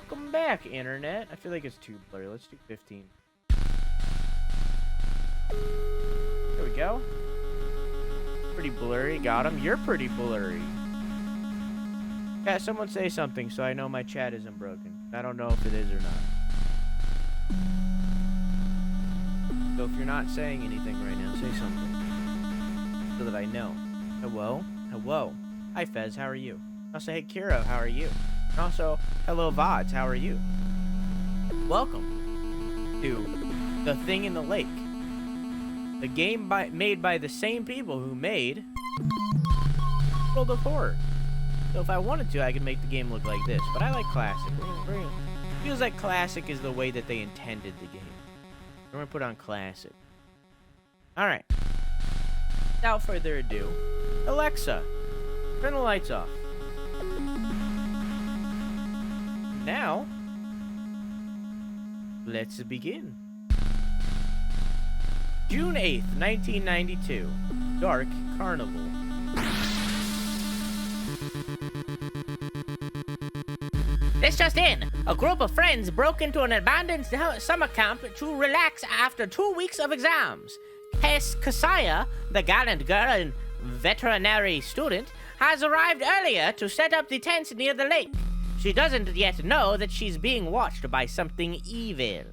welcome back, internet. I feel like it's too blurry. Let's do 15. There we go. Pretty blurry. Got him. You're pretty blurry. Yeah, someone say something so I know my chat isn't broken. I don't know if it is or not. So if you're not saying anything right now, say something so that I know. Hello? Hello. Hi, Fez. How are you? Also, hey, Kira. How are you? And also, hello, Vods. How are you? Welcome to The Thing in the Lake. The game made by the same people who made World of Horror. So if I wanted to, I could make the game look like this. But I like classic. Feels like classic is the way that they intended the game. I'm going to put on classic. Alright. Without further ado, Alexa, turn the lights off. Now, let's begin. June 8th, 1992. Dark Carnival. This just in. A group of friends broke into an abandoned summer camp to relax after 2 weeks of exams. Kasaya, the gallant girl and veterinary student, has arrived earlier to set up the tents near the lake. She doesn't yet know that she's being watched by something evil.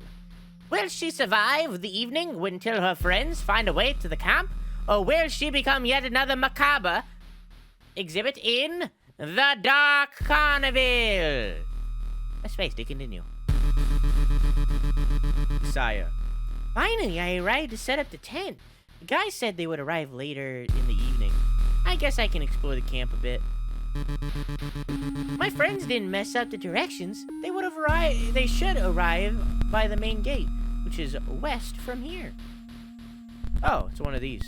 Will she survive the evening until her friends find a way to the camp? Or will she become yet another macabre exhibit in the Dark Carnival? Space to continue. Saya. Finally, I arrived to set up the tent. The guys said they would arrive later in the evening. I guess I can explore the camp a bit. My friends didn't mess up the directions. They should arrive by the main gate, which is west from here. Oh, it's one of these.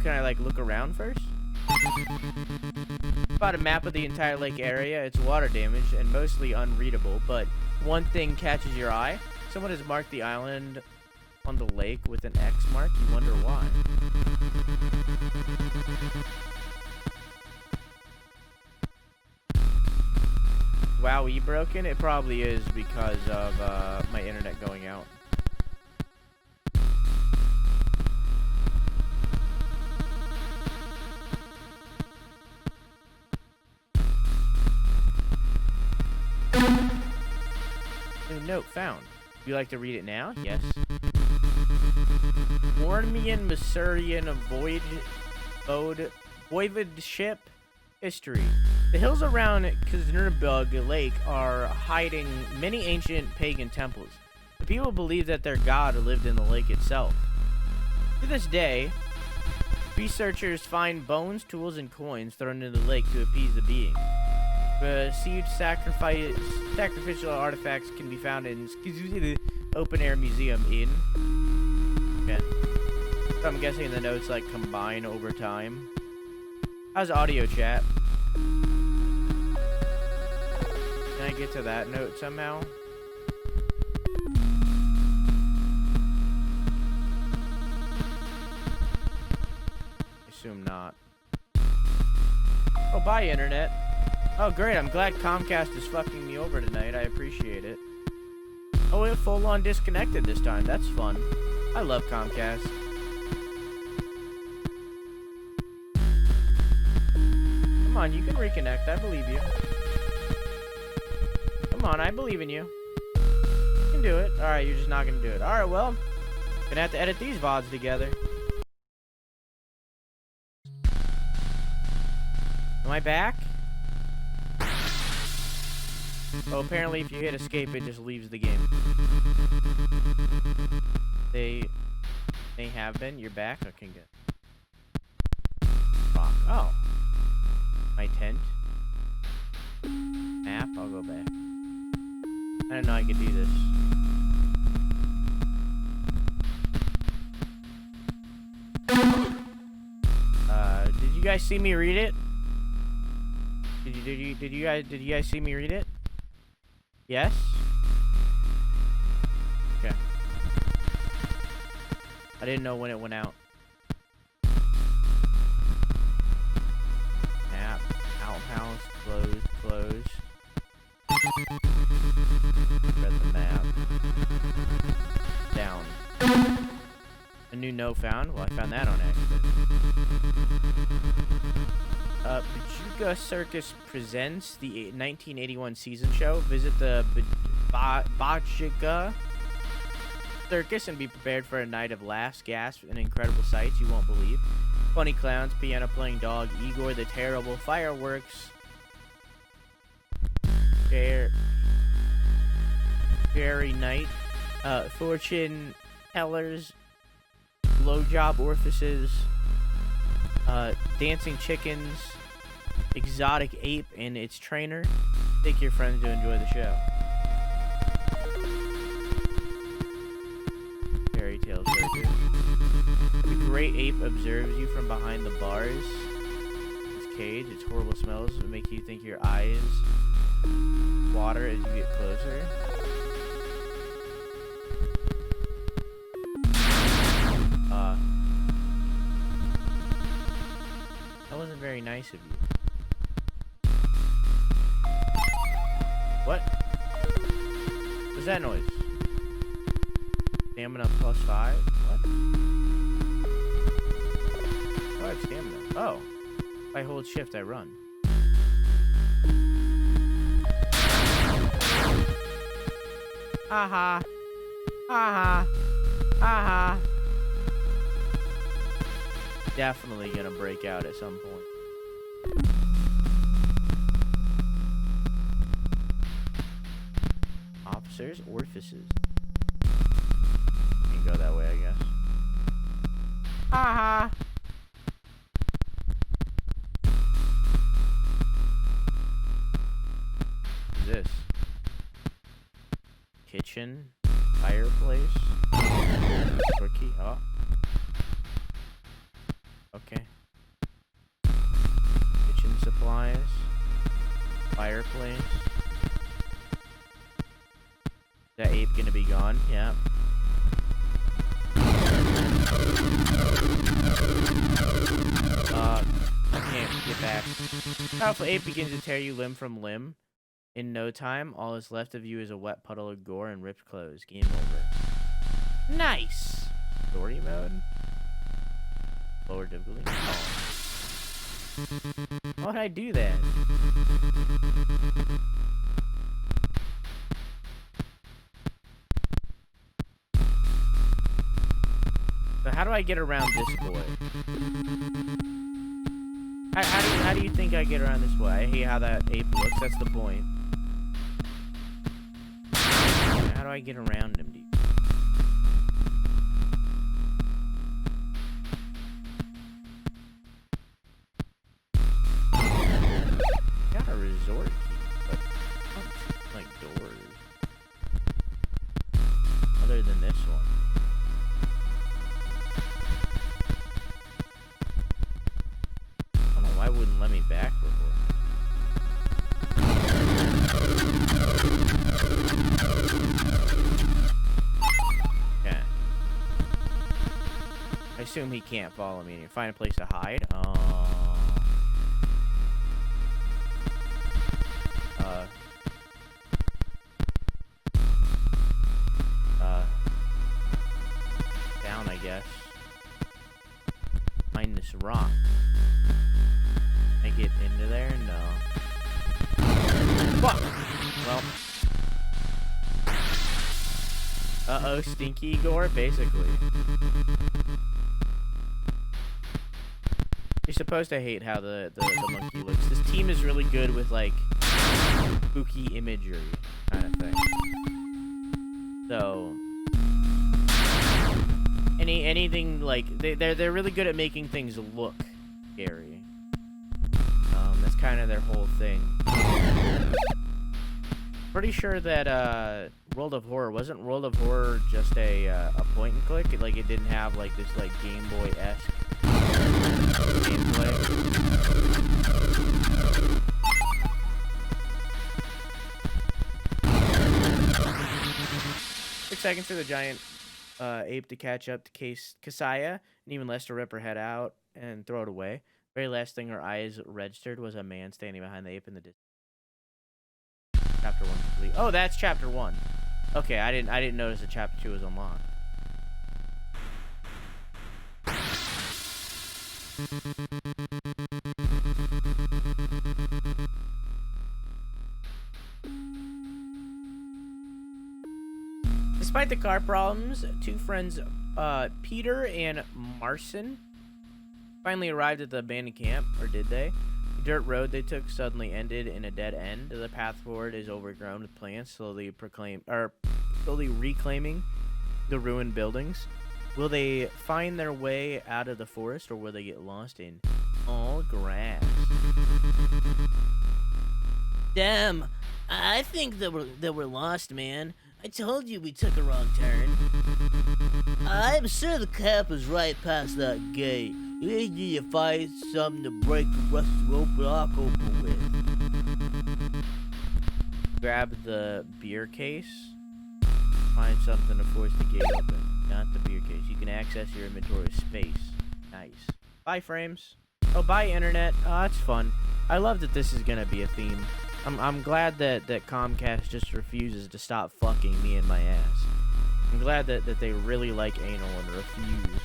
Can I, like, look around first? About a map of the entire lake area. It's water damaged and mostly unreadable, but one thing catches your eye. Someone has marked the island on the lake with an X mark. You wonder why. Wow, broken? It probably is because of my internet going out. New note found. Would you like to read it now? Yes. Warmian Masurian Voivodeship history. The hills around Kznurburg Lake are hiding many ancient pagan temples. The people believe that their god lived in the lake itself. To this day, researchers find bones, tools, and coins thrown into the lake to appease the being. Siege sacrificial artifacts can be found in the open-air museum in... Okay. So I'm guessing the notes, like, combine over time. How's audio chat? Can I get to that note somehow? Assume not. Oh, bye, internet. Oh, great. I'm glad Comcast is fucking me over tonight. I appreciate it. Oh, it full-on disconnected this time. That's fun. I love Comcast. Come on, you can reconnect. I believe you. Come on, I believe in you. You can do it. Alright, you're just not gonna do it. Alright, well, gonna have to edit these VODs together. Am I back? Oh, apparently if you hit escape, it just leaves the game. They have been. You're back? Okay, good. Fuck. Oh. My tent. Map. I'll go back. I didn't know I could do this. Did you guys see me read it? Did you guys see me read it? Yes? Okay. I didn't know when it went out. Map. Outhouse. Closed. No found. Well, I found that on accident. Pachuca Circus presents the 1981 season show. Visit the Pachuca Circus and be prepared for a night of laughs, gasps, and incredible sights you won't believe. Funny clowns, piano-playing dog, Igor the Terrible, fireworks, fairy night, fortune tellers, blowjob orifices, dancing chickens, exotic ape and its trainer. Take your friends to enjoy the show. Fairy tale circus. The great ape observes you from behind the bars. Its cage, its horrible smells will make you think your eyes water as you get closer. That wasn't very nice of you. What? What's that noise? Stamina +5? What? Oh, I have stamina. Oh. If I hold shift, I run. Haha. Haha. Haha. Definitely gonna break out at some point. Officers, orifices. You can go that way, I guess. Haha. What's this? Kitchen, fireplace. Rookie. Oh. Okay. Kitchen supplies. Fireplace. Is that ape gonna be gone? Yeah. I can't get back. Powerful ape begins to tear you limb from limb. In no time, all that's left of you is a wet puddle of gore and ripped clothes. Game over. Nice! Story mode? Lower difficulty? Oh. Why would I do that? So how do I get around this boy? How do you think I get around this boy? I hate how that ape looks. That's the point. How do I get around him, dude? Got a resort key, but like doors. Other than this one. I don't know why it wouldn't let me back before. Okay. I assume he can't follow me. Find a place to hide. Down, I guess. Find this rock. Can I get into there? No. Fuck! Well. Uh-oh, stinky gore, basically. You're supposed to hate how the monkey looks. This team is really good with, like, spooky imagery kind of thing. So, anything, like, they're really good at making things look scary. That's kind of their whole thing. Pretty sure that World of Horror wasn't World of Horror just a point and click. Like it didn't have like this like Game Boy-esque gameplay. 6 seconds for the giant ape to catch up to Kasaya, and even less to rip her head out and throw it away. Very last thing her eyes registered was a man standing behind the ape in the distance. Chapter 1 complete. Oh, that's chapter 1. Okay, I didn't notice that chapter 2 was unlocked. Despite the car problems, two friends, Peter and Marcin, finally arrived at the abandoned camp, or did they? The dirt road they took suddenly ended in a dead end. The path forward is overgrown with plants, slowly reclaiming the ruined buildings. Will they find their way out of the forest, or will they get lost in all grass? Damn, I think that we're lost, man. I told you we took a wrong turn. I'm sure the camp is right past that gate. You need to find something to break the rusty rope block open with. Grab the beer case. Find something to force the gate open. Not the beer case. You can access your inventory space. Nice. Bye, frames. Oh, bye, internet. Oh, that's fun. I love that this is gonna be a theme. I'm glad that Comcast just refuses to stop fucking me in my ass. I'm glad that they really like anal and refuse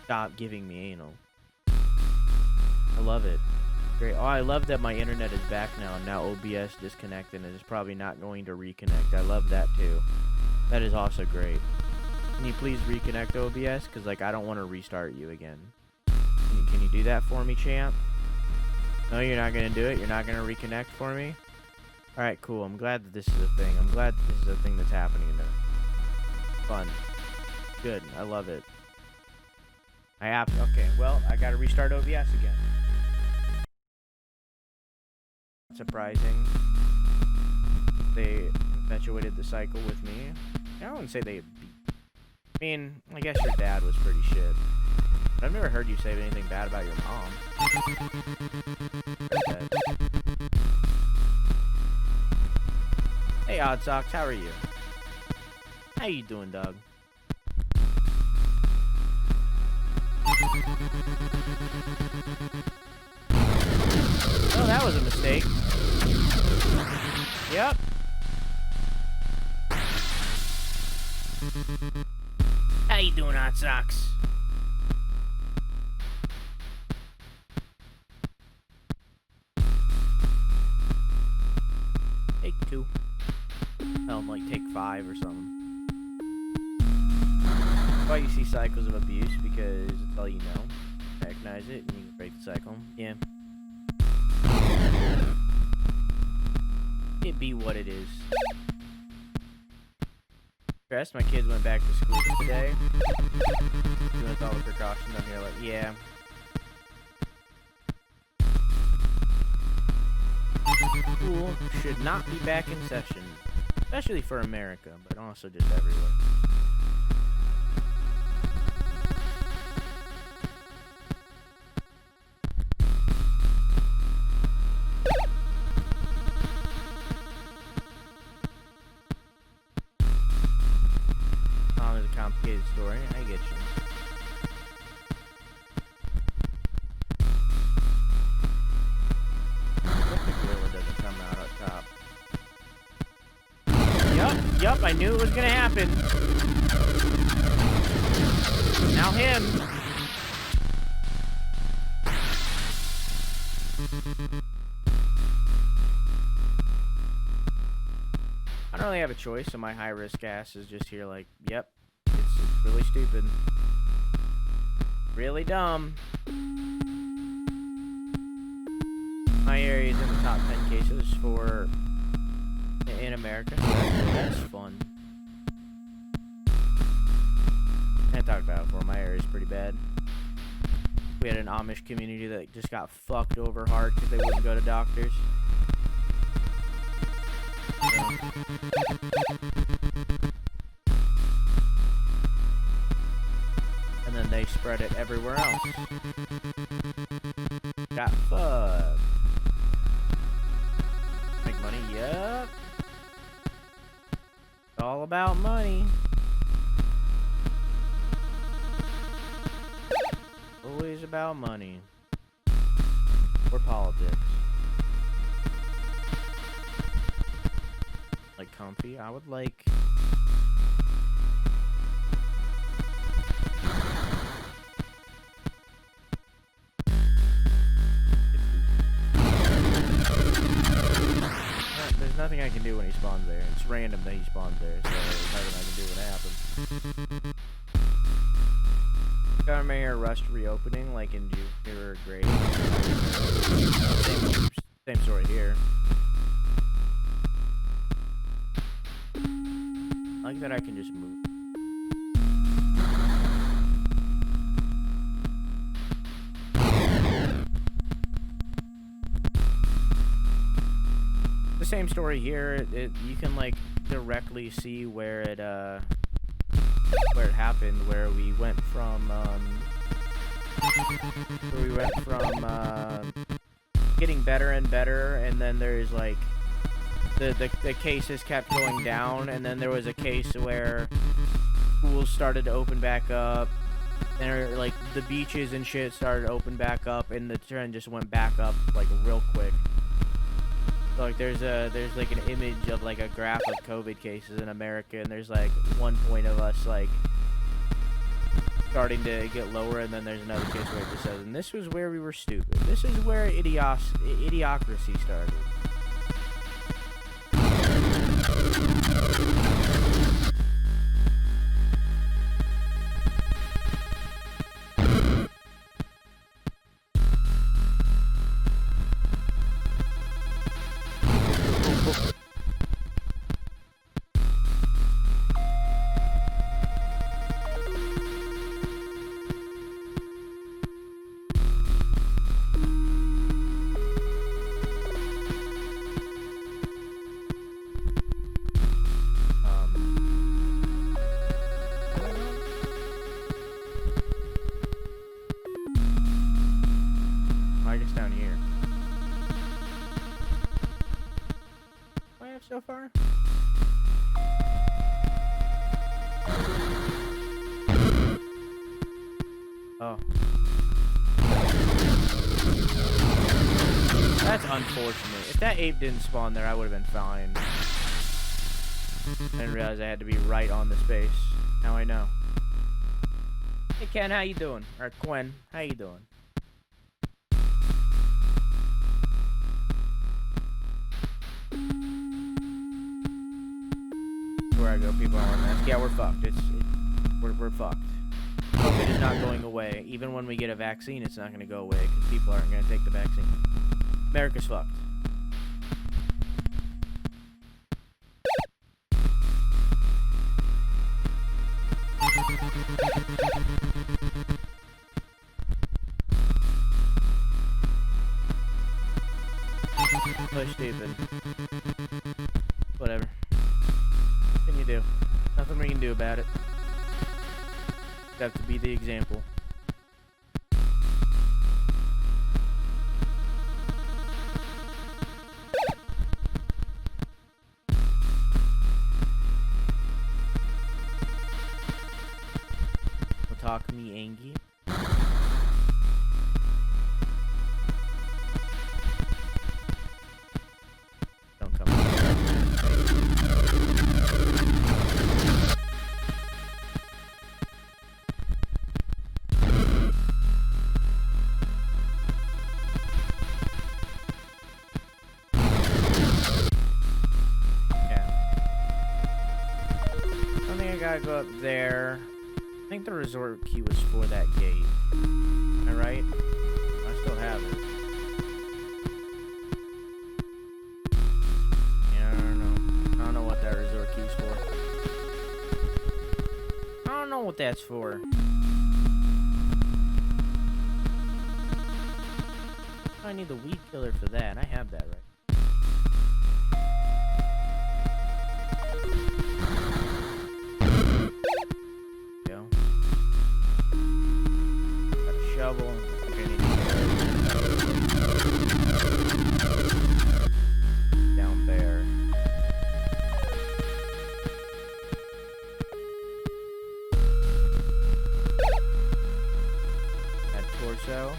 stop giving me anal. I love it. Great. Oh, I love that my internet is back now, and now OBS disconnected and is probably not going to reconnect. I love that too. That is also great. Can you please reconnect OBS? Because, like, I don't want to restart you again. Can you do that for me, champ? No, you're not going to do it? You're not going to reconnect for me? Alright, cool. I'm glad that this is a thing. I'm glad that this is a thing that's happening. Fun. Good. I love it. Okay, well, I got to restart OBS again. Surprising. They perpetuated the cycle with me. I wouldn't say they... I mean, I guess your dad was pretty shit. But I've never heard you say anything bad about your mom. Hey, Odd Socks, how are you? How you doing, dog? Oh, that was a mistake. Yep. How you doing, Hot Socks? Take 2. Like take 5 or something. That's why you see cycles of abuse, because it's all you know. Recognize it, and you can break the cycle. Yeah. It be what it is. Stressed, my kids went back to school today. With all the precautions, I'm here like, yeah. School should not be back in session. Especially for America, but also just everywhere. It's a complicated story. I get you. What the gorilla doesn't come out up top? Yup, I knew it was gonna happen. Now him. I don't really have a choice, so my high-risk ass is just here like, yep, it's really stupid. Really dumb. My area is in the top 10 cases for... in America. That's fun. I talked about it before. My area is pretty bad. We had an Amish community that just got fucked over hard because they wouldn't go to doctors. And then they spread it everywhere else. Got fucked. Make money? Yup. It's all about money. Always about money. Or politics. Like comfy? I would like... nothing I can do when he spawns there. It's random that he spawns there, so there's nothing I can do when it happens. Got my hair rust reopening, like in Jupiter or Great. Same story here. I like that I can just move. The same story here. You can like directly see where it happened, where we went from getting better and better, and then there's like the cases kept going down, and then there was a case where schools started to open back up, and like the beaches and shit started to open back up, and the trend just went back up like real quick. So, like there's like an image of like a graph of COVID cases in America, and there's like one point of us like starting to get lower, and then there's another case where it just says, and this was where we were stupid. This is where idiocracy started. So far? Oh. That's unfortunate. If that ape didn't spawn there, I would have been fine. I didn't realize I had to be right on the space. Now I know. Hey Ken, how you doing? Or Gwen, how you doing? Where I go, people aren't masked. Yeah, we're fucked. We're fucked. COVID is not going away. Even when we get a vaccine, it's not going to go away because people aren't going to take the vaccine. America's fucked. So stupid. Whatever. What can you do? Nothing we can do about it. Have to be the example. Talk me, Angie. Don't come. Yeah. I think I gotta go up there. I think the resort key was for that gate. Am I right? I still have it. Yeah, I don't know. I don't know what that resort key's for. I don't know what that's for. I need the weed killer for that. I have that right. Shovel. Okay, I need to down there. That torso.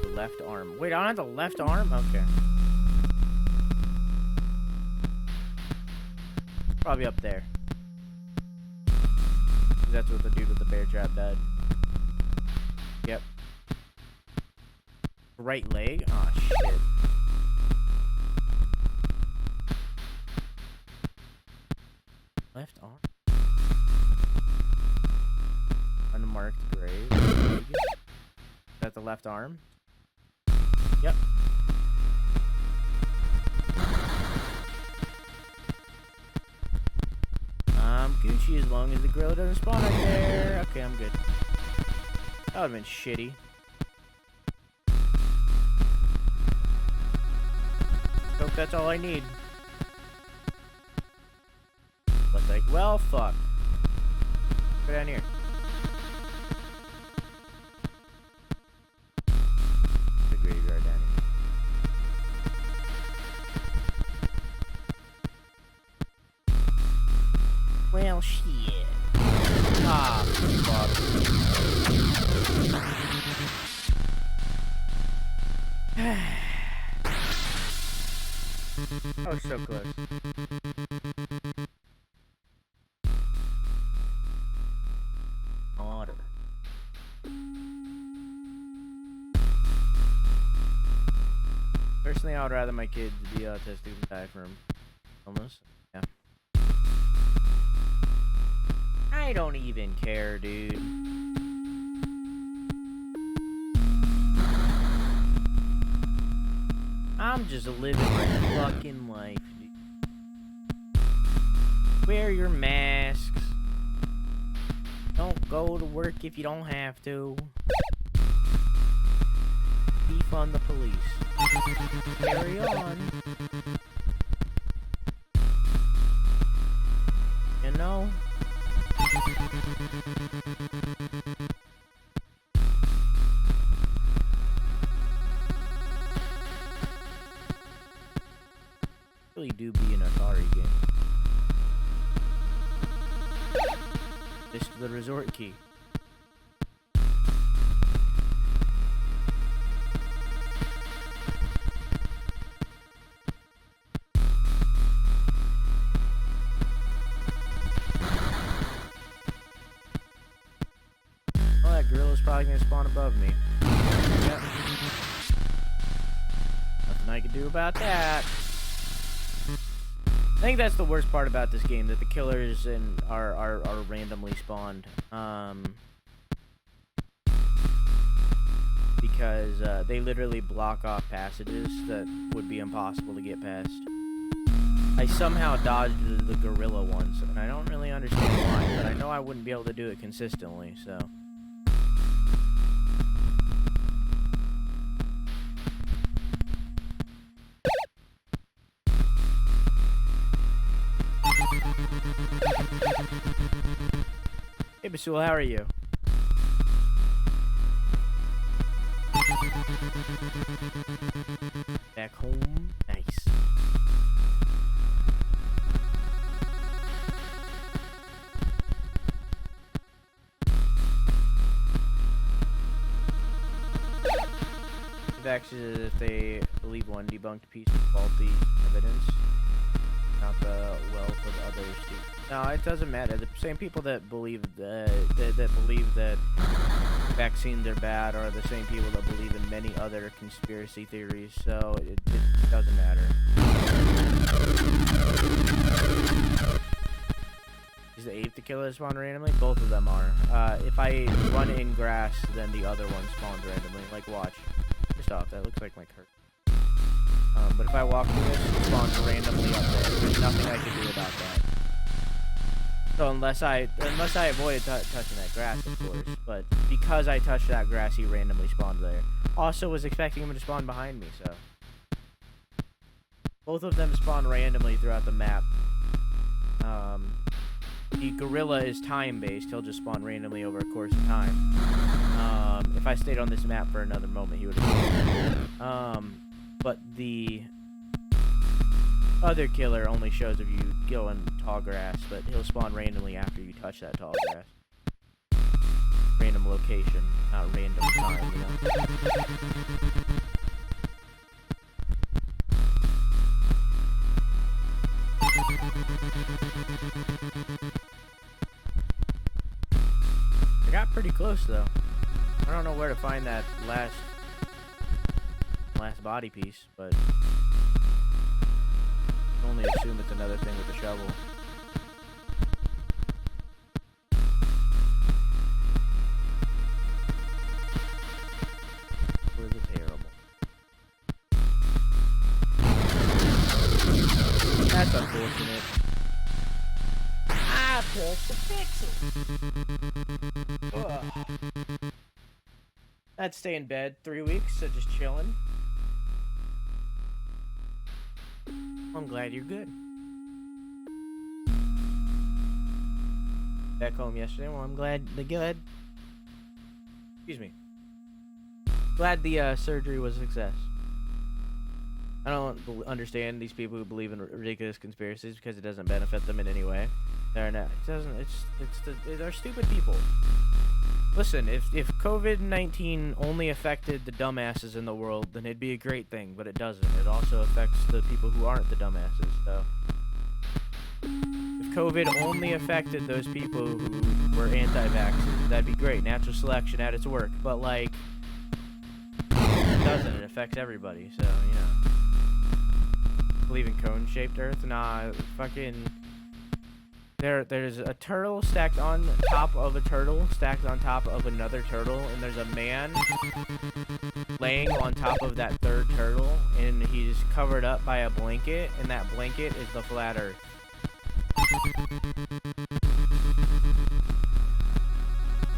The left arm. Wait, I don't have the left arm? Okay. Probably up there. That's what the dude with the bear trap died. Yep. Right leg? Oh shit. left arm. Yep. I'm Gucci as long as the gorilla doesn't spawn right there. Okay, I'm good. That would've been shitty. Hope that's all I need. But like, well, fuck. Go down here. The graveyard down here. Well, shit. Ah, fuck. That was so close. Otter. Personally, I would rather my kids be autistic than die from illness. Yeah. I don't even care, dude. I'm just living my fucking life, dude. Wear your masks. Don't go to work if you don't have to. Defund the police. Carry on. You know? Really do be an Atari game. This to the resort key. Well, that gorilla's probably gonna spawn above me. Yep. Nothing I can do about that. I think that's the worst part about this game, that the killers are randomly spawned. Because they literally block off passages that would be impossible to get past. I somehow dodged the gorilla once, and I don't really understand why, but I know I wouldn't be able to do it consistently, so. Hey, Basul, how are you? Back home? Nice. Actually, if they believe one debunked piece of faulty evidence, not the wealth of others. No, it doesn't matter. The same people that believe that believe that vaccines are bad are the same people that believe in many other conspiracy theories. So it doesn't matter. Is the ape the killer that spawned randomly? Both of them are. If I run in grass, then the other one spawns randomly. Like, watch. First off, that looks like my curtain. But if I walk through this, it spawns randomly up there. There's nothing I can do about that. So unless I avoided touching that grass, of course. But because I touched that grass, he randomly spawned there. Also was expecting him to spawn behind me, so. Both of them spawn randomly throughout the map. The gorilla is time-based. He'll just spawn randomly over a course of time. If I stayed on this map for another moment, he would have but the other killer only shows if you go in tall grass, but he'll spawn randomly after you touch that tall grass. Random location, not random time, you know? I got pretty close, though. I don't know where to find that last body piece, but I can only assume it's another thing with the shovel. That's unfortunate. I took the pixels. Ugh. I'd stay in bed 3 weeks, so just chilling. I'm glad you're good. Back home yesterday. Well, I'm glad the good. Excuse me. Glad the surgery was a success. I don't understand these people who believe in ridiculous conspiracies because it doesn't benefit them in any way. They're not. It doesn't. They're stupid people. Listen, if COVID-19 only affected the dumbasses in the world, then it'd be a great thing, but it doesn't. It also affects the people who aren't the dumbasses. So, if COVID only affected those people who were anti-vaxxers, that'd be great. Natural selection at its work, but like, it doesn't. It affects everybody. So, you know. Believe in cone-shaped Earth? Nah, fucking. There's a turtle stacked on top of a turtle, stacked on top of another turtle, and there's a man laying on top of that third turtle, and he's covered up by a blanket, and that blanket is the flat Earth.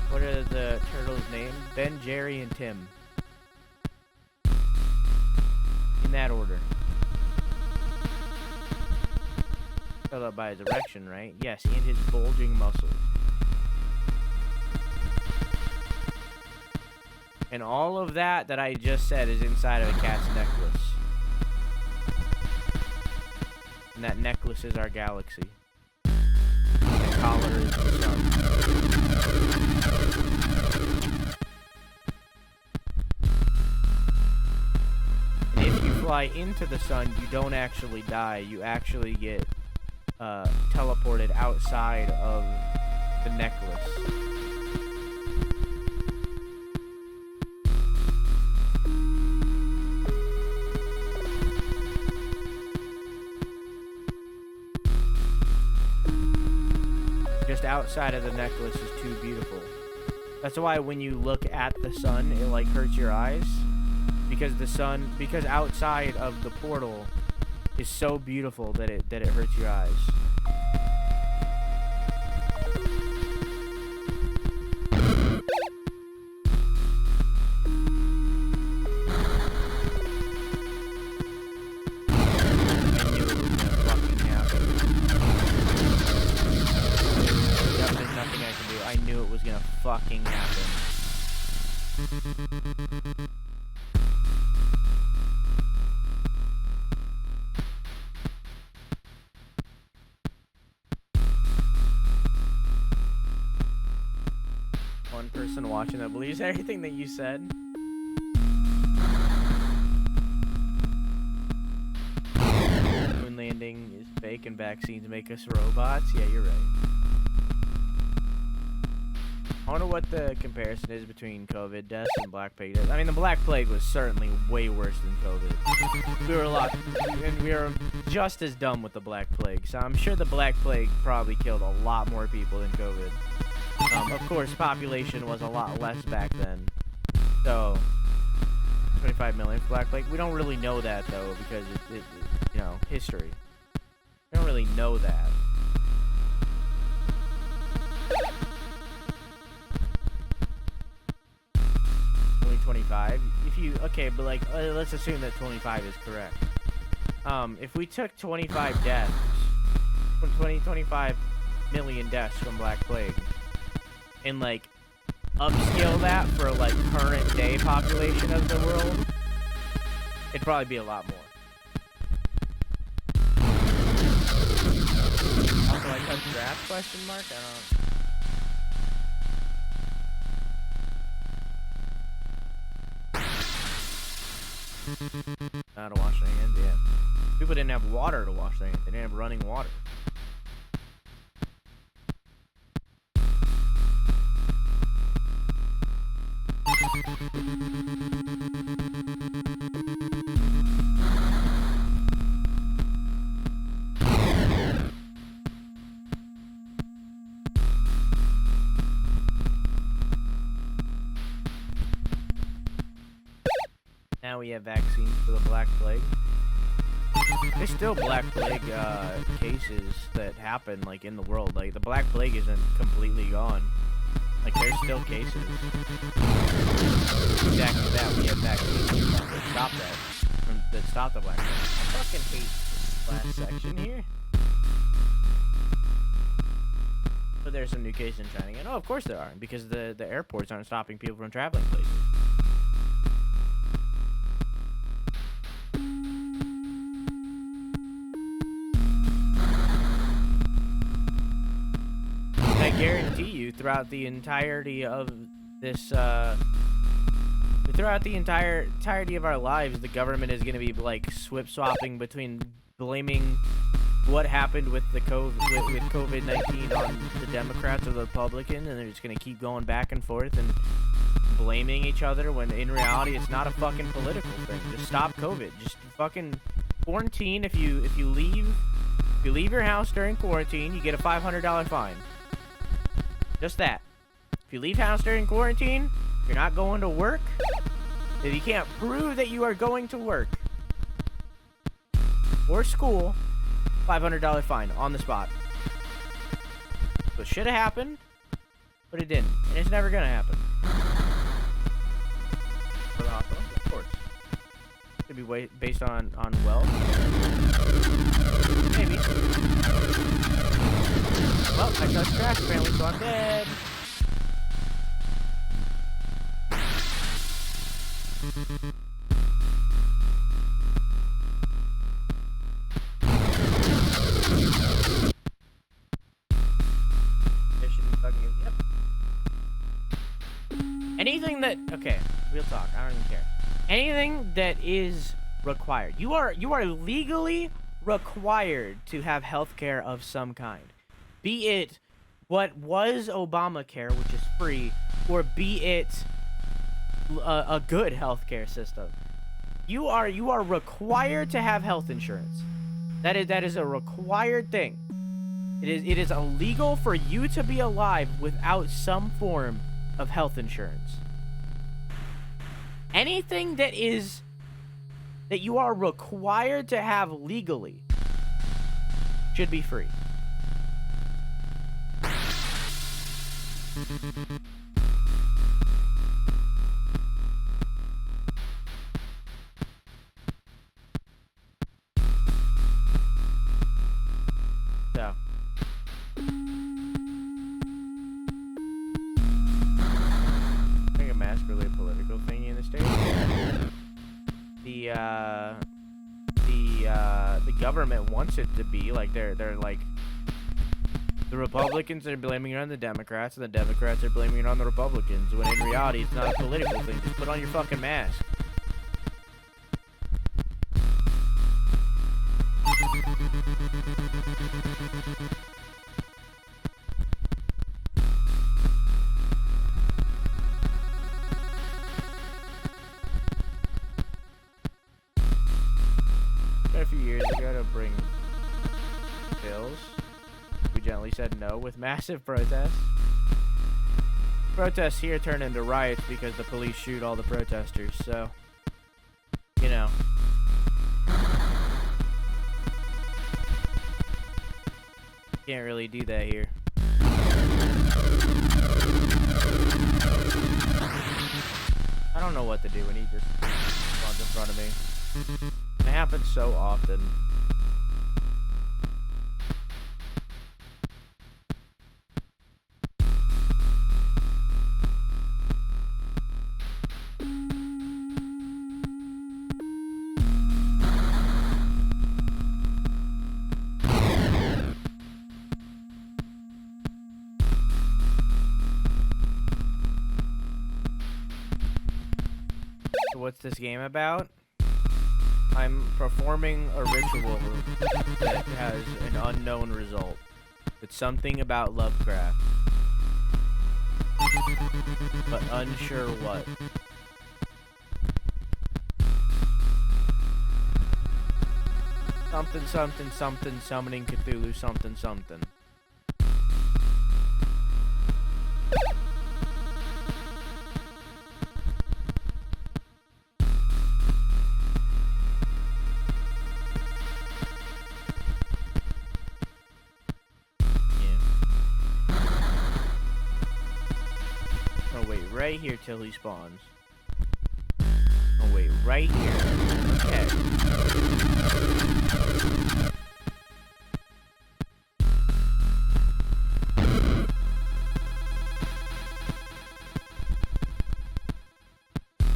What are the turtles' names? Ben, Jerry, and Tim. In that order. Up by his erection, right? Yes, and his bulging muscles. And all of that I just said is inside of a cat's necklace. And that necklace is our galaxy. And the collar is the sun. And if you fly into the sun, you don't actually die. You actually get teleported outside of the necklace. Just outside of the necklace is too beautiful. That's why when you look at the sun, it like hurts your eyes. Because outside of the portal is so beautiful that it hurts your eyes. There's nothing I can do. I knew it was gonna fucking happen. One person watching that believes everything that you said. Moon landing is fake and vaccines make us robots. Yeah, you're right. I wonder what the comparison is between COVID deaths and Black Plague deaths. I mean, the Black Plague was certainly way worse than COVID. We were just as dumb with the Black Plague. So I'm sure the Black Plague probably killed a lot more people than COVID. Of course, population was a lot less back then. So, 25 million for Black Plague. We don't really know that, though, because it you know, history. We don't really know that. Only 25? Okay, but like, let's assume that 25 is correct. If we took 25 deaths, 25 million deaths from Black Plague, and like upscale that for like current day population of the world, it'd probably be a lot more. Also, like a draft question mark? I don't know. How to wash their hands, yeah. People didn't have water to wash their hands. They didn't have running water. Now we have vaccines for the Black Plague. There's still Black Plague cases that happen, like, in the world. Like, the Black Plague isn't completely gone. Like, there's still cases. Exactly that. We have vaccines that stop that. That stop the Black Plague. I fucking hate this last section here. But there's some new cases in China. And, oh, of course there are. Because the airports aren't stopping people from traveling places. I guarantee you, throughout the entirety of this, throughout the entirety of our lives, the government is going to be like swap-swapping between blaming what happened with the COVID-19 on the Democrats or the Republicans, and they're just going to keep going back and forth and blaming each other when in reality it's not a fucking political thing. Just stop COVID. Just fucking quarantine. If you leave your house during quarantine, you get a $500 fine. Just that. If you leave house during quarantine, you're not going to work. If you can't prove that you are going to work or school, $500 fine on the spot. So it should have happened, but it didn't, and it's never gonna happen. For the hospital, of course. Could be based on wealth. Maybe. Well, I touched trash apparently, so I'm dead. Yep. Anything that, okay, real talk, I don't even care. Anything that is required. You are legally required to have healthcare of some kind. Be it what was Obamacare, which is free, or be it a good healthcare system. You are required to have health insurance. That is a required thing. It is illegal for you to be alive without some form of health insurance. Anything that you are required to have legally should be free. So. I think a mask really a political thingy in the States. The government wants it to be like they're like the Republicans are blaming it on the Democrats, and the Democrats are blaming it on the Republicans, when in reality it's not a political thing. Just put on your fucking mask. A few years ago to bring bills. We gently said no with massive protests. Protests here turn into riots because the police shoot all the protesters, so, you know. Can't really do that here. I don't know what to do when he just runs in front of me. It happens so often. So what's this game about? I'm performing a ritual that has an unknown result. It's something about Lovecraft, but unsure what. Something, something, something, summoning Cthulhu, something, something. right here till he spawns. Oh, wait, right here. Okay.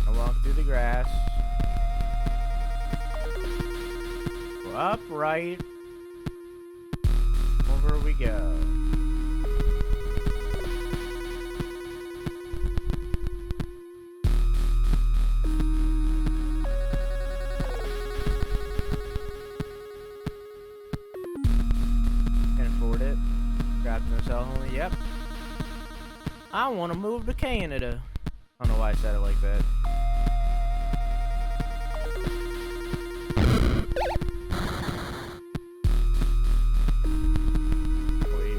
I walk through the grass. Go up, right. Over we go. Yep. I want to move to Canada. I don't know why I said it like that. Wait.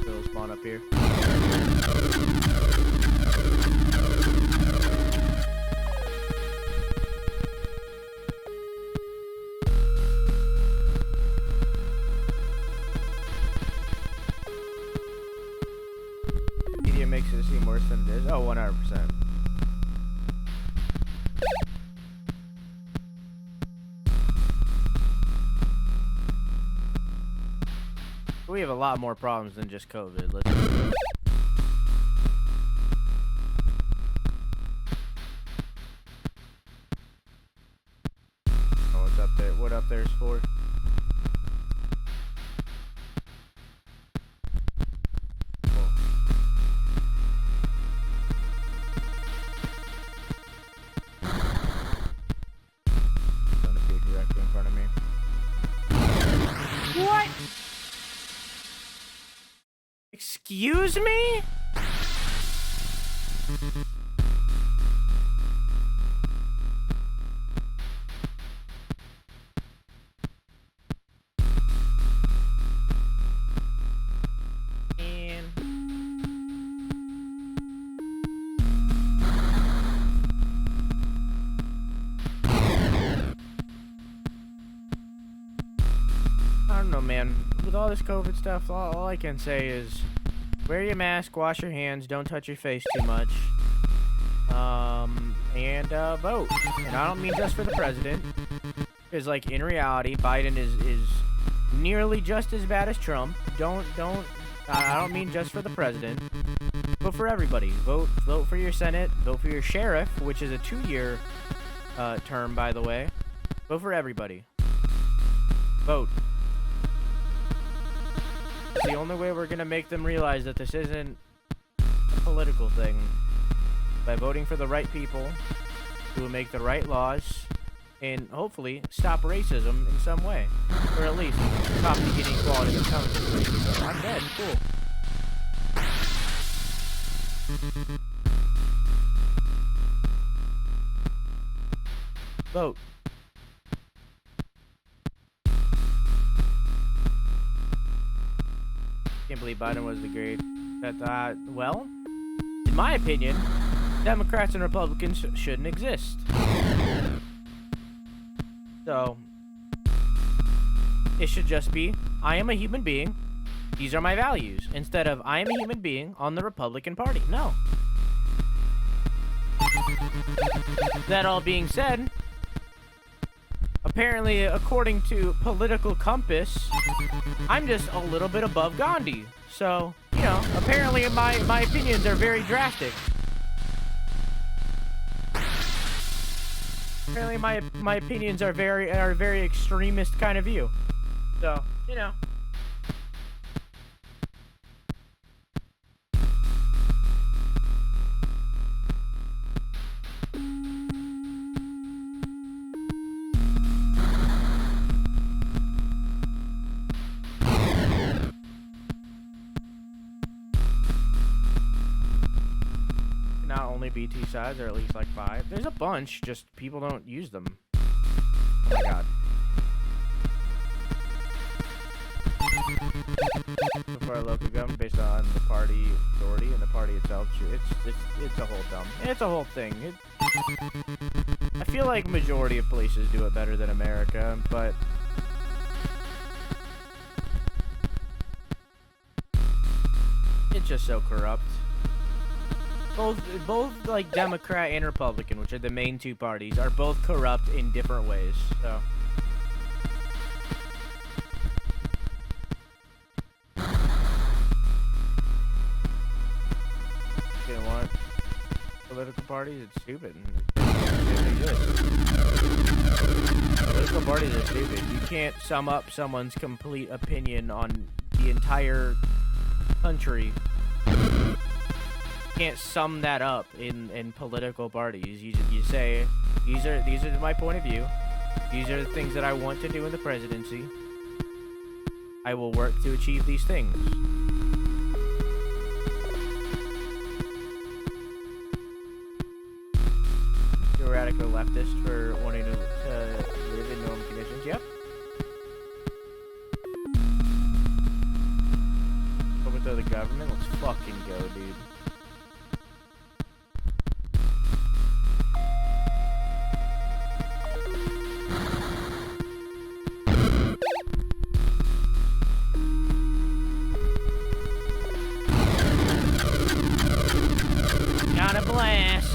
Still spawn up here. Makes it seem worse than it is. Oh, 100%. We have a lot more problems than just COVID. Let's do it. Oh, what's up there? What up there's for? Excuse me? I don't know, man. With all this COVID stuff, all I can say is wear your mask, wash your hands, don't touch your face too much, and vote. And I don't mean just for the president, because like in reality, Biden is nearly just as bad as Trump. I don't mean just for the president. Vote for everybody. Vote for your Senate. Vote for your sheriff, which is a 2-year term, by the way. Vote for everybody. Vote. It's the only way we're gonna make them realize that this isn't a political thing. By voting for the right people who will make the right laws and hopefully stop racism in some way. Or at least stop the inequality that comes with racism. I'm dead. Cool. Vote. Can't believe Biden was the great. Well, in my opinion, Democrats and Republicans shouldn't exist. So, it should just be, I am a human being, these are my values, instead of, I am a human being on the Republican Party. No. That all being said, apparently, according to Political Compass, I'm just a little bit above Gandhi. So, you know, apparently my opinions are very drastic. Apparently my opinions are very extremist kind of view. So, you know. Not only BT sides, or at least like 5. There's a bunch, just people don't use them. Oh my god. For our local government, based on the party authority and the party itself, it's a whole dumb. It's a whole thing. I feel like majority of places do it better than America, but it's just so corrupt. both like Democrat and Republican, which are the main two parties, are both corrupt in different ways. So. You know what? Political parties, it's stupid. Political parties are stupid. You can't sum up someone's complete opinion on the entire country. You can't sum that up in political parties. You say these are my point of view. These are the things that I want to do in the presidency. I will work to achieve these things. Radical leftist for wanting to live in normal conditions. Yep. Overthrow the government. Let's fucking go, dude. Got a blast.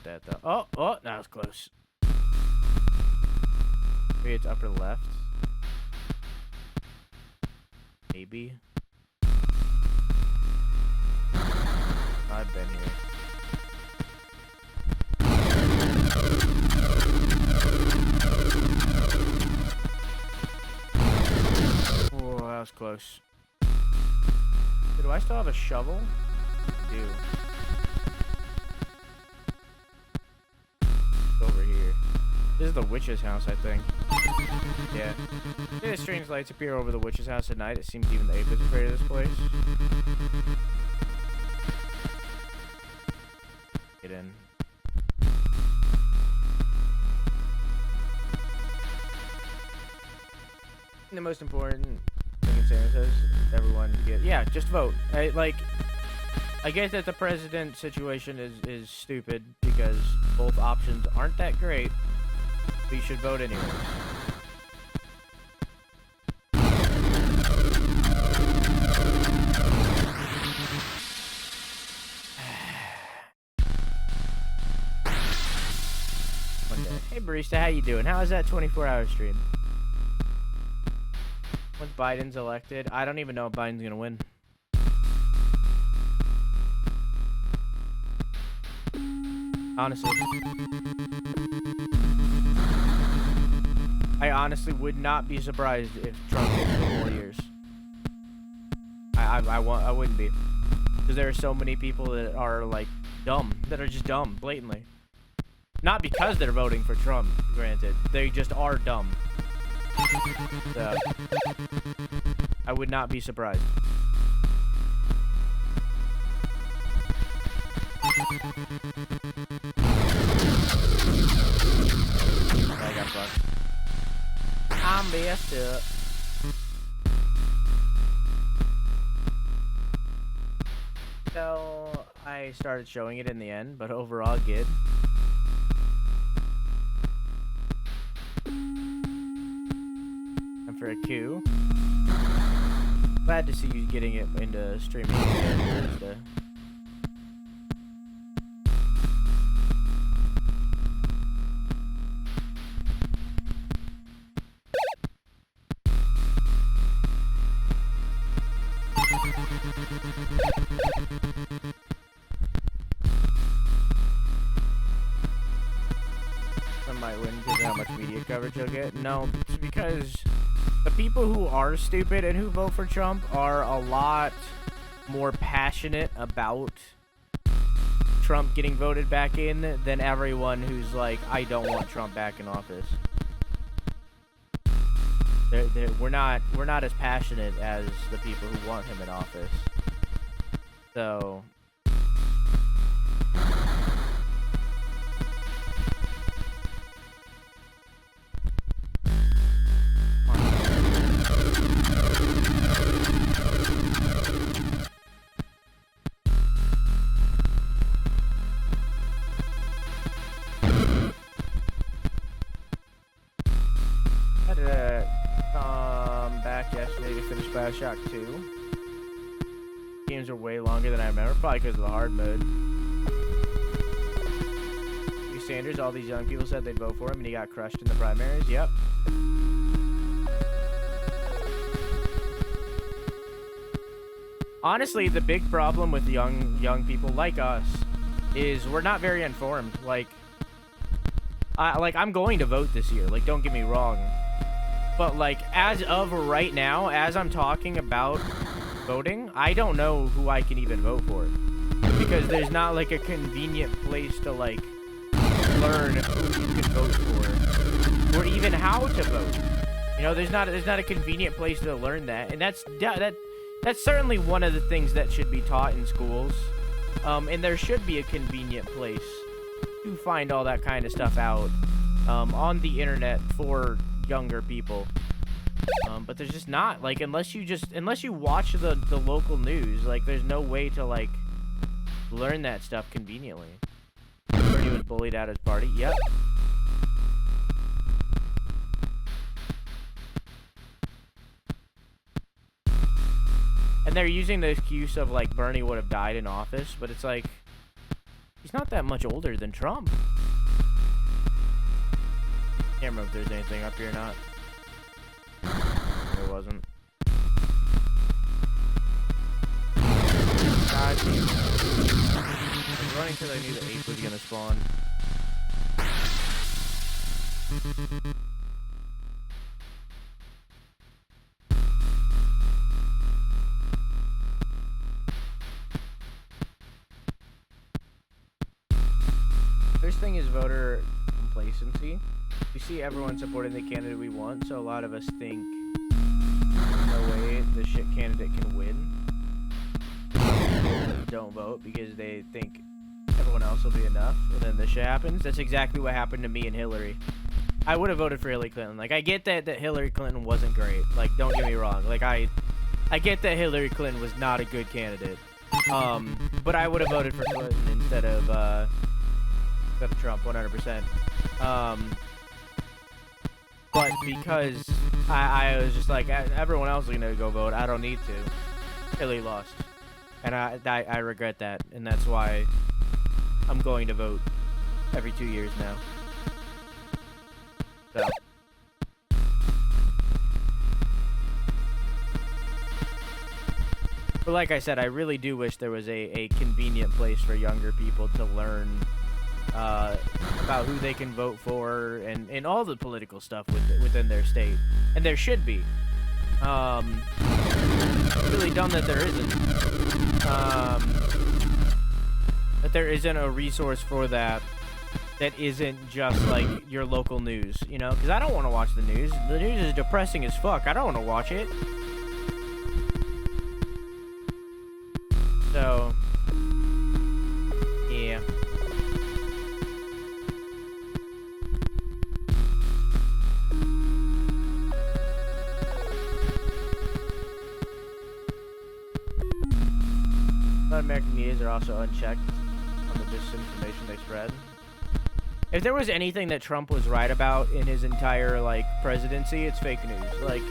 That though. Oh, that was close. Maybe it's upper left. Maybe. I've been here. Oh, that was close. Do I still have a shovel? I do. Over here. This is the witch's house, I think. Yeah. Yeah, strange lights appear over the witch's house at night. It seems even the ape is afraid of this place. Get in. And the most important thing in Santa says, everyone get, yeah, just vote. I guess that the president situation is stupid because both options aren't that great, but you should vote anyway. Hey barista, how you doing? How is that 24-hour stream? Once Biden's elected, I don't even know if Biden's gonna win. Honestly. I honestly would not be surprised if Trump gets 4 more years. I wouldn't be. Because there are so many people that are, like, dumb. That are just dumb, blatantly. Not because they're voting for Trump, granted. They just are dumb. So, I would not be surprised. I got fucked. I'm messed up. So, I started showing it in the end, but overall good. And for a coup. Glad to see you getting it into streaming again Thursday. Might win because of how much media coverage you'll get. No, it's because the people who are stupid and who vote for Trump are a lot more passionate about Trump getting voted back in than everyone who's like, I don't want Trump back in office. We're not as passionate as the people who want him in office. So had to come back yesterday to finish Bioshock 2. Games are way longer than I remember, probably because of the hard mode. Sanders, all these young people said they'd vote for him, and he got crushed in the primaries. Yep. Honestly, the big problem with young people like us is we're not very informed. Like I'm going to vote this year. Like, don't get me wrong. But like, as of right now, as I'm talking about voting, I don't know who I can even vote for, because there's not like a convenient place to like learn who you can vote for, or even how to vote. You know, there's not a convenient place to learn that, and that's certainly one of the things that should be taught in schools. And there should be a convenient place to find all that kind of stuff out on the internet for younger people. But there's just not, like, unless you watch the local news, like, there's no way to like learn that stuff conveniently. Bernie was bullied at his party. Yep. And they're using the excuse of like Bernie would have died in office, but it's like he's not that much older than Trump. Can't remember if there's anything up here or not. There wasn't. God damn it. I was running because I knew the ape was gonna spawn. First thing is voter complacency. We see everyone supporting the candidate we want, so a lot of us think, no way, the shit candidate can win. Don't vote because they think everyone else will be enough, and then the shit happens. That's exactly what happened to me and Hillary. I would have voted for Hillary Clinton. Like, I get that Hillary Clinton wasn't great. Like, don't get me wrong. Like, I get that Hillary Clinton was not a good candidate. But I would have voted for Clinton instead of Trump, 100%. But because I was just like, everyone else is gonna go vote, I don't need to. Hillary lost. And I regret that, and that's why I'm going to vote every 2 years now. So. But like I said, I really do wish there was a convenient place for younger people to learn about who they can vote for and all the political stuff within their state. And there should be. Really dumb that there isn't. That there isn't a resource for that isn't just like your local news, you know? Because I don't want to watch the news. The news is depressing as fuck. I don't want to watch it. So, yeah. American medias are also unchecked on the disinformation they spread. If there was anything that Trump was right about in his entire, like, presidency, it's fake news. Like,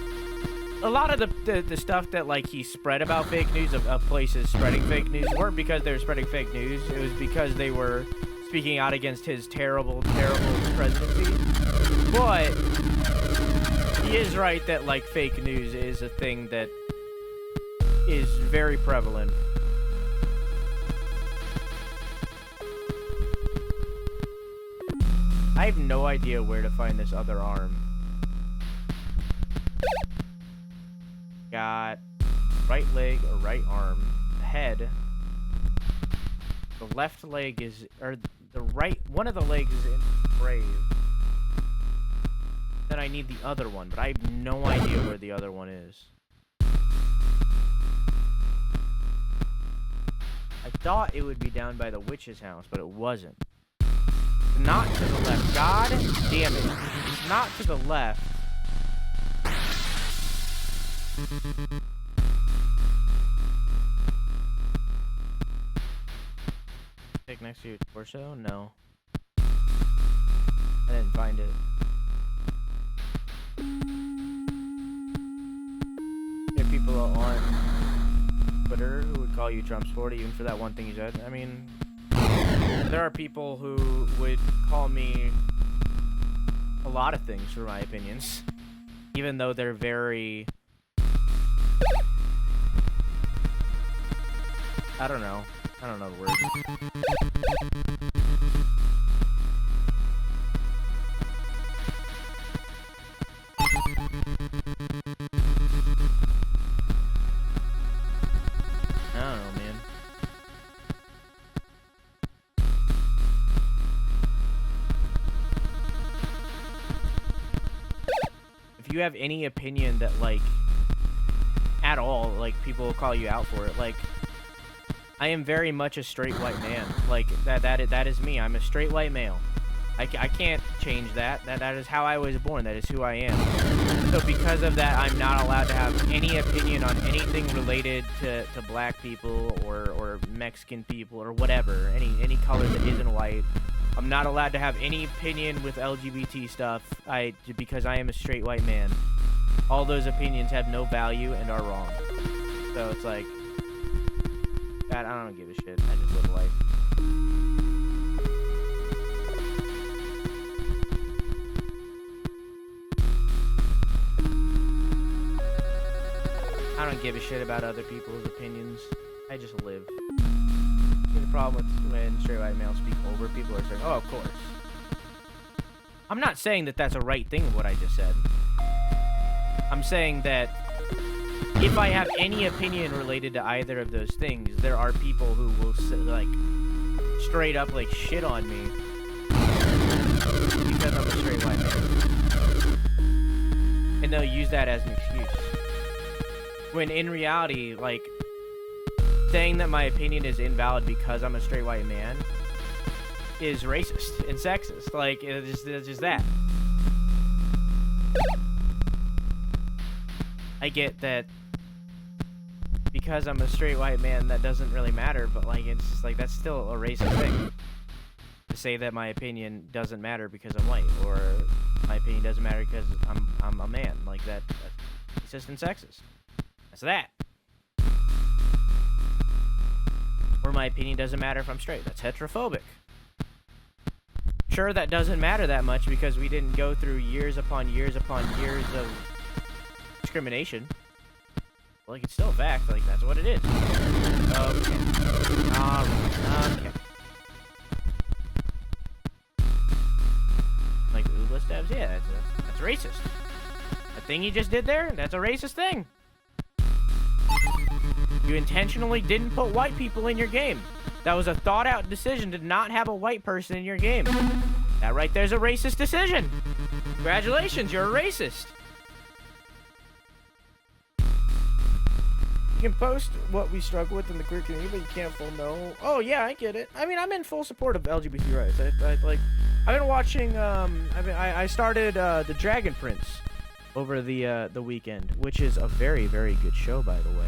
a lot of the stuff that, like, he spread about fake news of places spreading fake news weren't because they were spreading fake news. It was because they were speaking out against his terrible, terrible presidency. But he is right that, like, fake news is a thing that is very prevalent. I have no idea where to find this other arm. Got right leg or right arm, head. The left leg is, or the right, one of the legs is in brave. Then I need the other one, but I have no idea where the other one is. thought it would be down by the witch's house, but it wasn't. Not to the left. God damn it. It's not to the left. Stick next to your torso? No. I didn't find it. There are people on Twitter who would call you Trump supporter even for that one thing you said. I mean, there are people who would call me a lot of things for my opinions, even though they're very... I don't know the word. I don't know, man. If you have any opinion that, like, at all, like, people will call you out for it, like, I am very much a straight white man. Like, that is me. I'm a straight white male. I can't change that. That is how I was born. That is who I am. So because of that, I'm not allowed to have any opinion on anything related to black people or Mexican people or whatever. Any color that isn't white. I'm not allowed to have any opinion with LGBT stuff because I am a straight white man. All those opinions have no value and are wrong. So it's like, God, I don't give a shit. I just live life. I don't give a shit about other people's opinions. I just live. The problem with when straight white males speak over people or saying, oh, of course. I'm not saying that that's a right thing, what I just said. I'm saying that if I have any opinion related to either of those things, there are people who will like straight up like shit on me because I'm a straight white man, and they'll use that as an excuse. When in reality, like, saying that my opinion is invalid because I'm a straight white man is racist and sexist. Like, it's just that. I get that because I'm a straight white man, that doesn't really matter, but, like, it's just like, that's still a racist thing. To say that my opinion doesn't matter because I'm white, or my opinion doesn't matter because I'm a man. Like, that's racist and sexist. That's that. Or my opinion doesn't matter if I'm straight. That's heterophobic. Sure, that doesn't matter that much because we didn't go through years upon years upon years of discrimination. Like, it's still a fact. Like, that's what it is. Okay. Okay. Like, oobless stabs? Yeah, that's racist. The thing you just did there, that's a racist thing. You intentionally didn't put white people in your game. That was a thought-out decision to not have a white person in your game. That right there's a racist decision. Congratulations, you're a racist. You can post what we struggle with in the queer community, but you can't full know. Oh yeah, I get it. I mean, I'm in full support of LGBT rights. I've been watching. I started the Dragon Prince over the weekend, which is a very, very good show, by the way.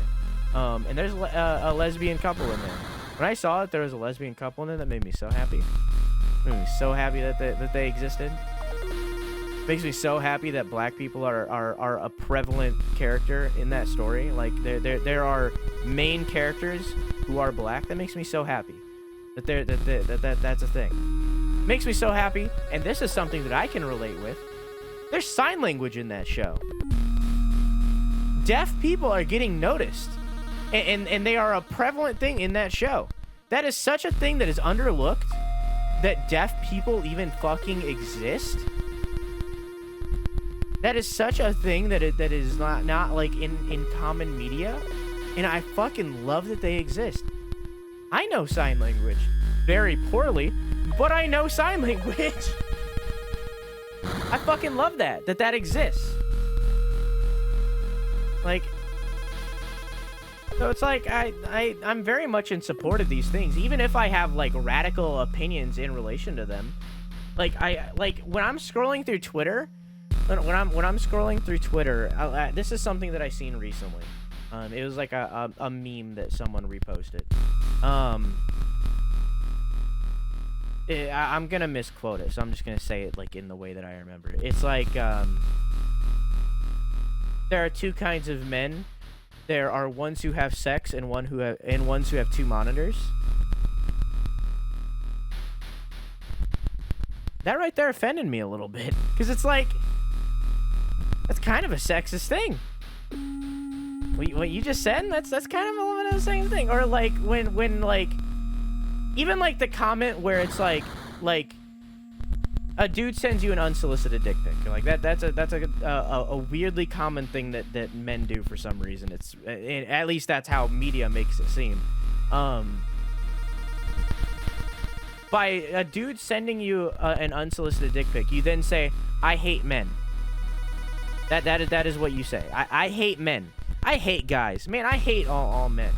And there's a lesbian couple in there. When I saw that there was a lesbian couple in there, that made me so happy. It made me so happy that they existed. It makes me so happy that black people are a prevalent character in that story. Like, there are main characters who are black. That makes me so happy that that's a thing. It makes me so happy, and this is something that I can relate with. There's sign language in that show. Deaf people are getting noticed. And they are a prevalent thing in that show. That is such a thing that is underlooked, that deaf people even fucking exist. That is such a thing that is not like in common media. And I fucking love that they exist. I know sign language very poorly, but I know sign language. I fucking love that exists. Like, So it's like I'm very much in support of these things, even if I have like radical opinions in relation to them. Like when I'm scrolling through Twitter, this is something that I seen recently. It was like a meme that someone reposted. I'm gonna misquote it, so I'm just gonna say it like in the way that I remember it. It's like there are two kinds of men. There are ones who have sex and ones who have two monitors. That right there offended me a little bit, because it's like, that's kind of a sexist thing. What you just said, that's kind of a little bit of the same thing. Or like when like, even like the comment where it's like a dude sends you an unsolicited dick pic. Like that's a weirdly common thing that men do for some reason. It's at least that's how media makes it seem. By a dude sending you an unsolicited dick pic, you then say, "I hate men." That is what you say. I hate men. I hate guys. Man, I hate all men.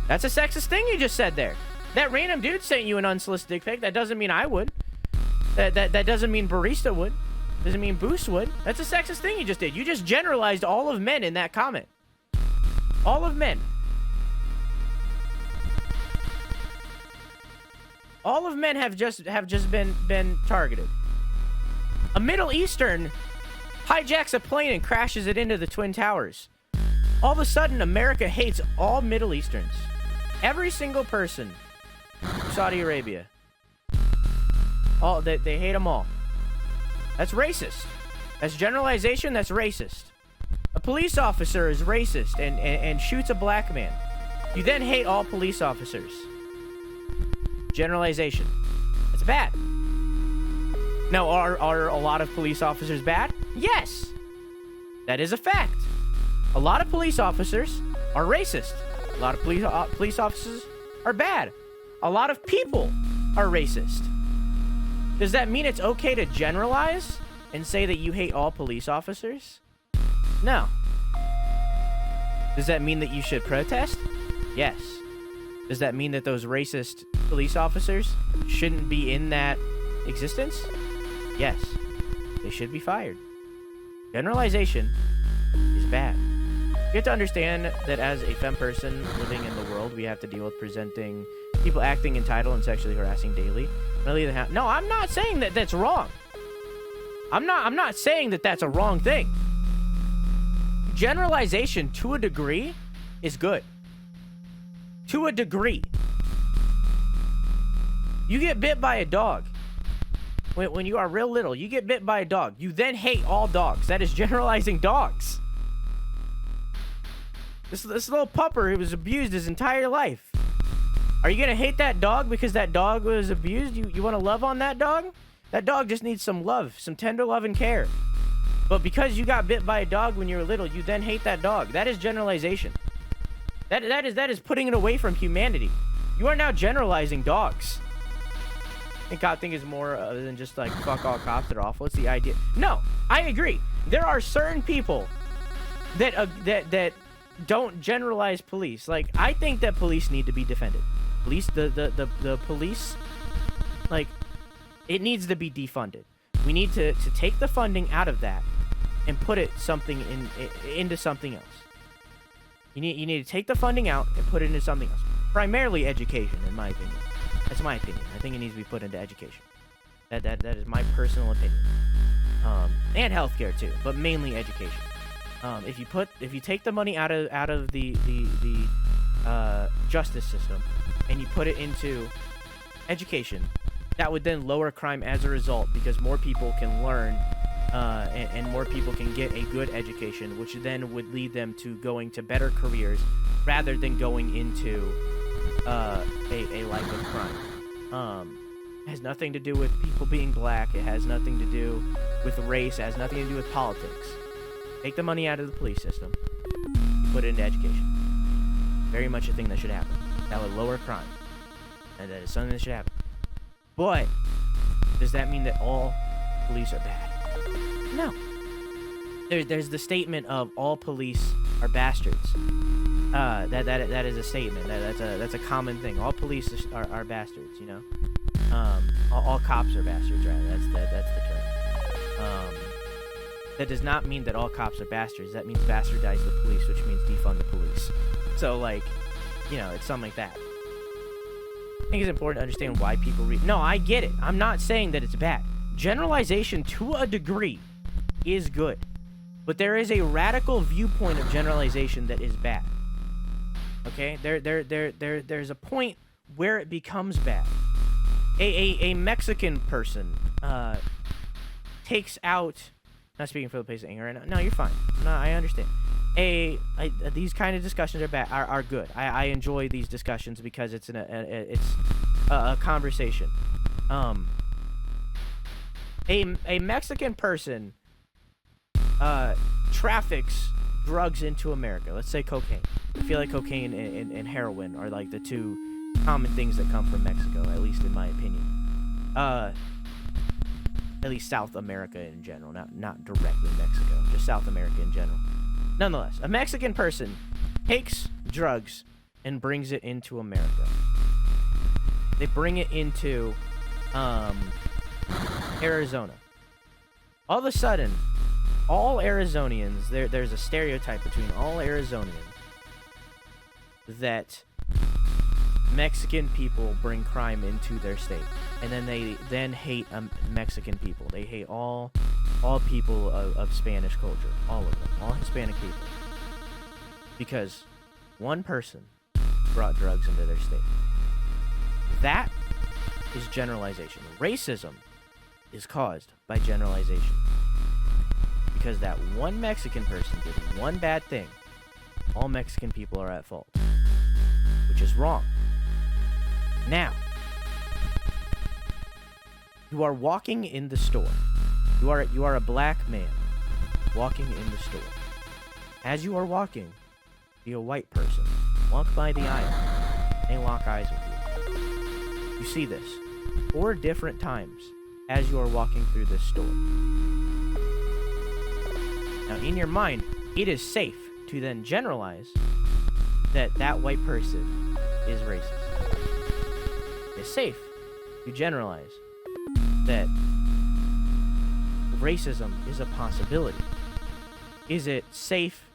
That's a sexist thing you just said there. That random dude sent you an unsolicited dick pic. That doesn't mean I would. That doesn't mean Barista would. Doesn't mean Boost would. That's a sexist thing you just did. You just generalized all of men in that comment. All of men. All of men have just been targeted. A Middle Eastern hijacks a plane and crashes it into the Twin Towers. All of a sudden, America hates all Middle Easterns. Every single person from Saudi Arabia. They hate them all. That's racist. That's generalization. That's racist. A police officer is racist and shoots a black man. You then hate all police officers. Generalization. That's bad. Now, are a lot of police officers bad? Yes. That is a fact. A lot of police officers are racist. A lot of police officers are bad. A lot of people are racist. Does that mean it's okay to generalize and say that you hate all police officers? No. Does that mean that you should protest? Yes. Does that mean that those racist police officers shouldn't be in that existence? Yes. They should be fired. Generalization is bad. You have to understand that as a femme person living in the world, we have to deal with presenting people acting entitled and sexually harassing daily. No, I'm not saying that that's wrong. I'm not saying that that's a wrong thing. Generalization to a degree is good. To a degree. You get bit by a dog. When you are real little, you get bit by a dog. You then hate all dogs. That is generalizing dogs. This little pupper who was abused his entire life. Are you gonna hate that dog because that dog was abused? You want to love on that dog? That dog just needs some love, some tender love and care. But because you got bit by a dog when you were little, you then hate that dog. That is generalization. That is putting it away from humanity. You are now generalizing dogs. And cop thing is more than just like fuck all cops that are awful. It's the idea. No, I agree. There are certain people that don't generalize police. Like, I think that police need to be defended. The police, like, it needs to be defunded. We need to take the funding out of that and put it into something else. You need to take the funding out and put it into something else. Primarily education, in my opinion. That's my opinion. I think it needs to be put into education. That is my personal opinion. And healthcare too, but mainly education. If you take the money out of the justice system and you put it into education, that would then lower crime as a result, because more people can learn and more people can get a good education, which then would lead them to going to better careers rather than going into a life of crime. It has nothing to do with people being black. It has nothing to do with race. It has nothing to do with politics. Take the money out of the police system, put it into education. Very much a thing that should happen. That would lower crime. And that is something that should happen. But does that mean that all police are bad? No. There's the statement of all police are bastards. That is a statement. That's a common thing. All police are bastards, you know. All cops are bastards, right? That's the term. That does not mean that all cops are bastards. That means bastardize the police, which means defund the police. So, like, you know, it's something like that. I think it's important to understand why people read. No, I get it. I'm not saying that it's bad. Generalization, to a degree, is good. But there is a radical viewpoint of generalization that is bad. Okay? There's a point where it becomes bad. A Mexican person takes out... Not speaking for the place of anger right now. No, you're fine. No, I understand. These kind of discussions are good. I enjoy these discussions because it's a conversation. A Mexican person traffics drugs into America. Let's say cocaine. I feel like cocaine and heroin are like the two common things that come from Mexico, at least in my opinion. At least South America in general, not directly Mexico, just South America in general. Nonetheless, a Mexican person takes drugs and brings it into America. They bring it into Arizona. All of a sudden, all Arizonians, there's a stereotype between all Arizonians that Mexican people bring crime into their state, and then they hate Mexican people. They hate all people of Spanish culture, all of them, all Hispanic people, because one person brought drugs into their state. That is generalization. Racism is caused by generalization, because that one Mexican person did one bad thing. All Mexican people are at fault, which is wrong. Now, you are walking in the store. You are a black man walking in the store. As you are walking, be a white person. Walk by the aisle. They lock eyes with you. You see this 4 different times as you are walking through this store. Now, in your mind, it is safe to then generalize that white person is racist. It's safe to generalize that racism is a possibility. Is it safe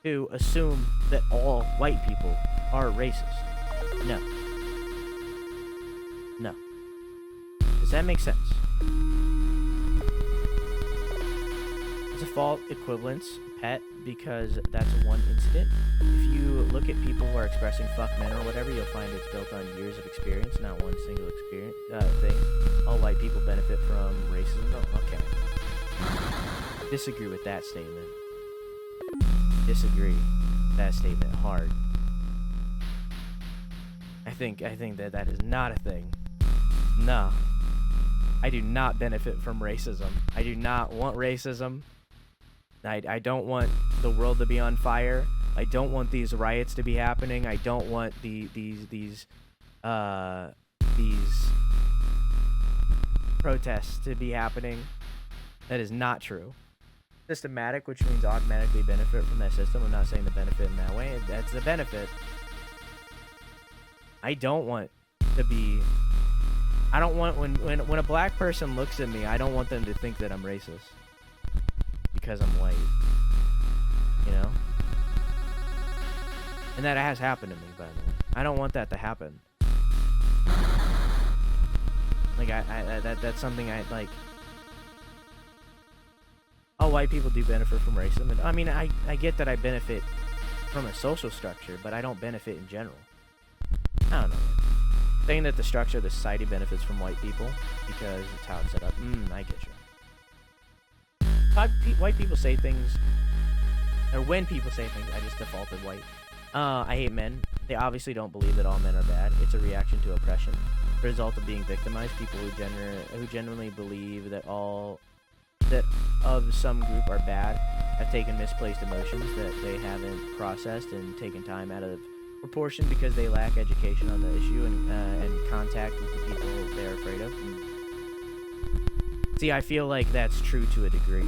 to assume that all white people are racist? No. No. Does that make sense? It's a fault equivalence, pet, because that's one incident. If you look at people who are expressing fuck men or whatever, you'll find it's built on years of experience, not one single experience thing. All white people benefit from racism. Oh, okay. Disagree with that statement. Disagree with that statement hard. I think that is not a thing. No. I do not benefit from racism. I do not want racism. I don't want the world to be on fire. I don't want these riots to be happening. I don't want these protests to be happening. That is not true. Systematic, which means automatically benefit from that system. I'm not saying the benefit in that way. That's the benefit. I don't want to be... I don't want... When a black person looks at me, I don't want them to think that I'm racist. Because I'm white. You know? And that has happened to me, by the way. I don't want that to happen. Like, that's something I, like... All white people do benefit from racism. And, I mean, I get that I benefit from a social structure, but I don't benefit in general. I don't know. Saying that the structure of the society benefits from white people because it's how it's set up. I get you. White people say things, or when people say things, I just defaulted white. I hate men. They obviously don't believe that all men are bad. It's a reaction to oppression. The result of being victimized, people who genuinely believe that of some group are bad have taken misplaced emotions that they haven't processed and taken time out of proportion because they lack education on the issue and contact with the people they're afraid of. See, I feel like that's true to a degree.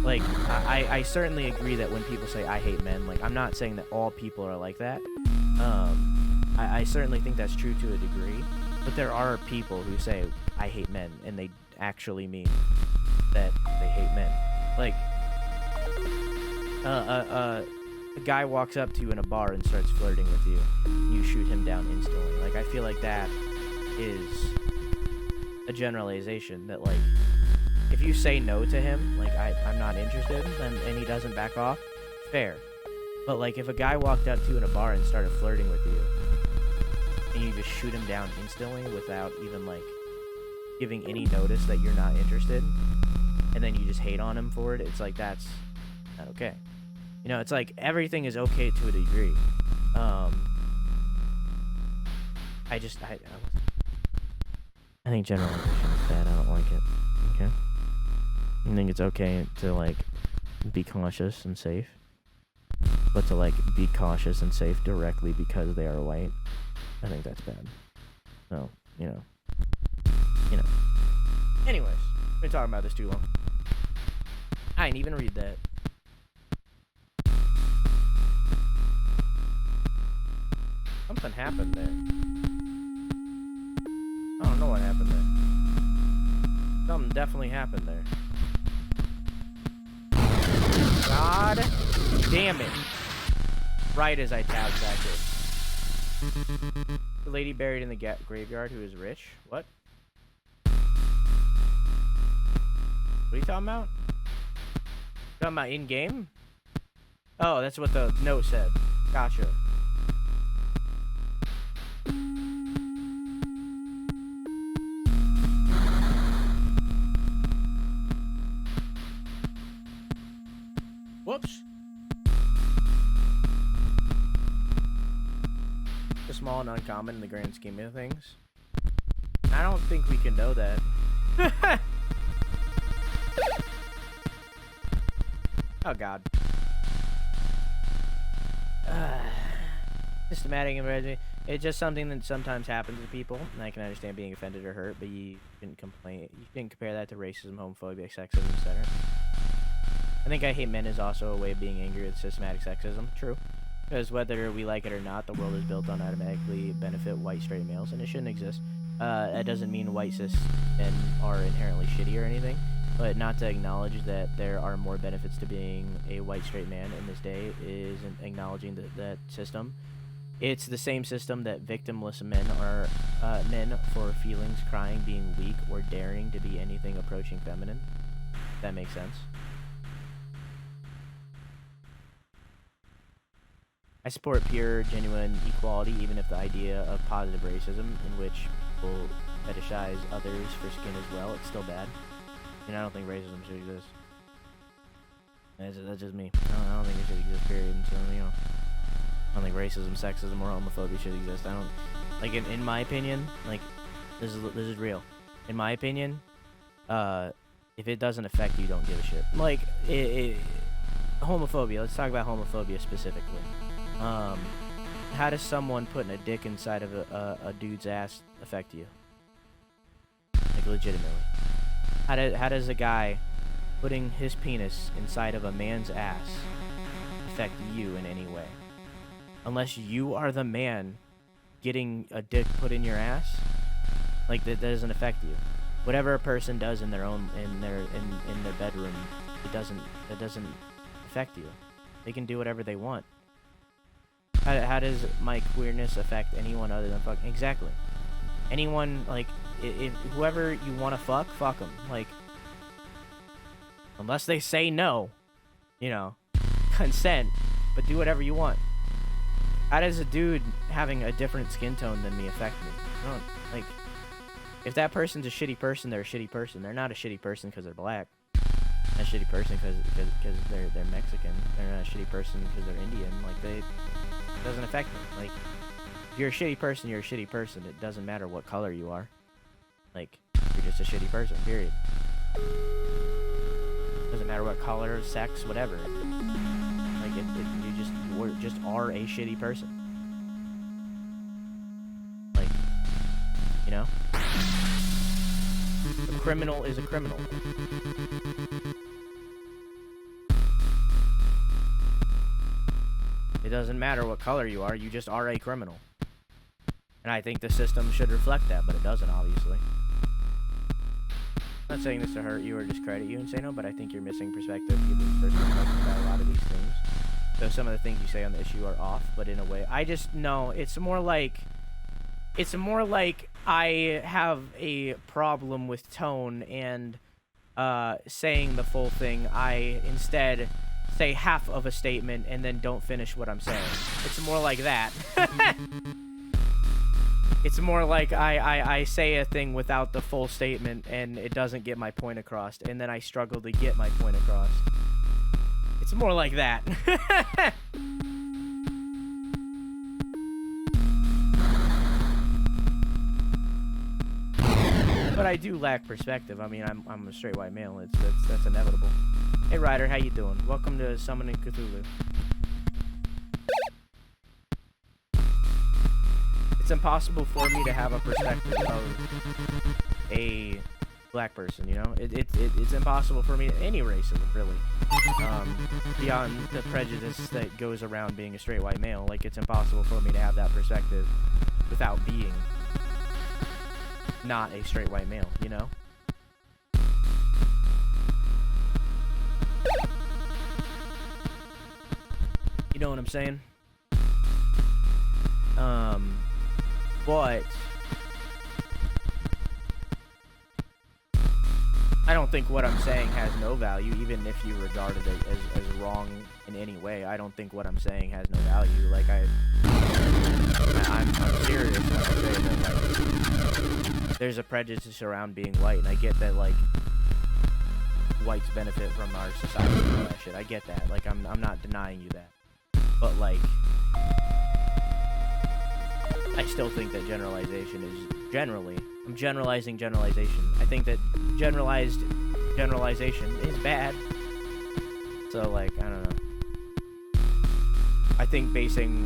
Like, I certainly agree that when people say I hate men, like, I'm not saying that all people are like that. I certainly think that's true to a degree. But there are people who say I hate men, and they actually mean that they hate men. Like, a guy walks up to you in a bar and starts flirting with you. You shoot him down instantly. Like, I feel like that is a generalization that, like, if you say no to him, like, I'm not interested, and he doesn't back off, fair. But, like, if a guy walked up to you in a bar and started flirting with you, and you just shoot him down instantly without even, like, giving any notice that you're not interested, and then you just hate on him for it, it's like, that's not okay. You know, it's like, everything is okay to a degree. I think generalization is bad. I don't like it. Okay? I think it's okay to, like, be cautious and safe. But to, like, be cautious and safe directly because they are white, I think that's bad. So, you know. Anyways, we've been talking about this too long. I didn't even read that. Something happened there. I don't know what happened there. Something definitely happened there. God damn it. Right as I tabbed back in. The lady buried in the graveyard who is rich. What? What are you talking about? Talking about in-game? Oh, that's what the note said. Gotcha. Whoops. It's small and uncommon in the grand scheme of things. I don't think we can know that. Oh god. Systematic embarrassment. It's just something that sometimes happens to people, and I can understand being offended or hurt, but you shouldn't complain. You shouldn't compare that to racism, homophobia, sexism, etc. I think I hate men is also a way of being angry at systematic sexism. True. Because whether we like it or not, the world is built on automatically benefit white straight males, and it shouldn't exist. That doesn't mean white cis men are inherently shitty or anything, but not to acknowledge that there are more benefits to being a white straight man in this day is acknowledging that system. It's the same system that victimless men are men for feelings, crying, being weak, or daring to be anything approaching feminine. If that makes sense. I support pure, genuine equality, even if the idea of positive racism, in which people fetishize others for skin as well, it's still bad. And I don't think racism should exist. That's just me. I don't think it should exist, period. So, you know, I don't think racism, sexism, or homophobia should exist. I don't, like, in my opinion, like, this is real. In my opinion, if it doesn't affect you, don't give a shit. Like, homophobia, let's talk about homophobia specifically. How does someone putting a dick inside of a dude's ass affect you? Like, legitimately. How does a guy putting his penis inside of a man's ass affect you in any way? Unless you are the man getting a dick put in your ass, like, that doesn't affect you. Whatever a person does in their bedroom, that doesn't affect you. They can do whatever they want. How does my queerness affect anyone other than fucking? Exactly. Anyone, like, if whoever you want to fuck them. Like, unless they say no, you know, consent, but do whatever you want. How does a dude having a different skin tone than me affect me? I don't, like, if that person's a shitty person, they're a shitty person. They're not a shitty person because they're black. They're a shitty person because they're Mexican. They're not a shitty person because they're Indian. Like, it doesn't affect me. Like, if you're a shitty person, you're a shitty person. It doesn't matter what color you are. Like, you're just a shitty person, period. Doesn't matter what color, sex, whatever. Like, you just are a shitty person. Like, you know? criminal is a criminal. It doesn't matter what color you are, you just are a criminal. And I think the system should reflect that, but it doesn't, obviously. I'm not saying this to hurt you or discredit you, Insano, but I think you're missing perspective. You've been talking about a lot of these things. So some of the things you say on the issue are off, but in a way, I just know it's more like I have a problem with tone and saying the full thing. I instead say half of a statement and then don't finish what I'm saying. It's more like that. It's more like I say a thing without the full statement and it doesn't get my point across, and then I struggle to get my point across. It's more like that. But I do lack perspective. I mean, I'm a straight white male. That's inevitable. Hey Ryder, how you doing? Welcome to Summoning Cthulhu. It's impossible for me to have a perspective of a black person, you know? It's impossible for me, any race of it, really. Beyond the prejudice that goes around being a straight white male, like, it's impossible for me to have that perspective without being not a straight white male, you know? You know what I'm saying? But I don't think what I'm saying has no value, even if you regarded it as wrong in any way. I don't think what I'm saying has no value. Like, I'm serious when I say that, like, there's a prejudice around being white, and I get that, like, whites benefit from our society and all that shit. I get that. Like, I'm not denying you that. But, like, I still think that generalization is generally... I'm generalizing generalization. I think that generalized generalization is bad. So, like, I don't know. I think basing...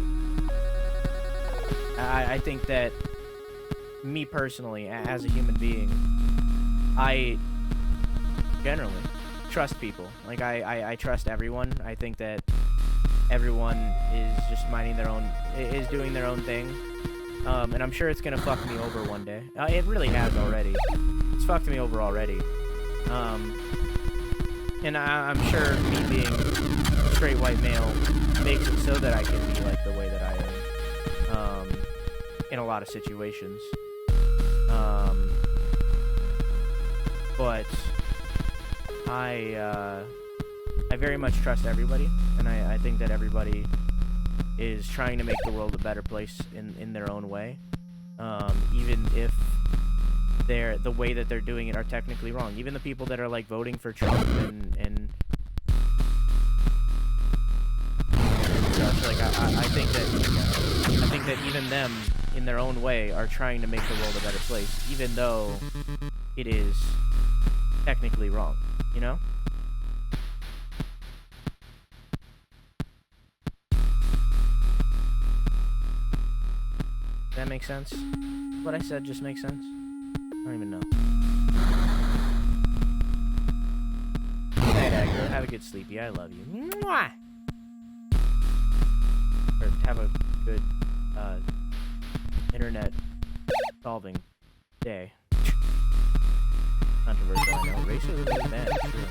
I think that me personally, as a human being, I generally trust people. Like, I trust everyone. I think that everyone is just minding their own... is doing their own thing. And I'm sure it's gonna fuck me over one day. It really has already. It's fucked me over already. And I'm sure me being a straight white male makes it so that I can be like the way that I am. In a lot of situations. But I very much trust everybody, and I think that everybody is trying to make the world a better place in their own way, even if the way that they're doing it are technically wrong. Even the people that are like voting for Trump and such, like I think that even them in their own way are trying to make the world a better place, even though it is technically wrong, you know? That makes sense? What I said just makes sense? I don't even know. Good night, Aggro. Have a good sleep. Yeah, I love you. Mwah! Or have a good, internet solving day. Controversial, I know. Racism is bad, it's true.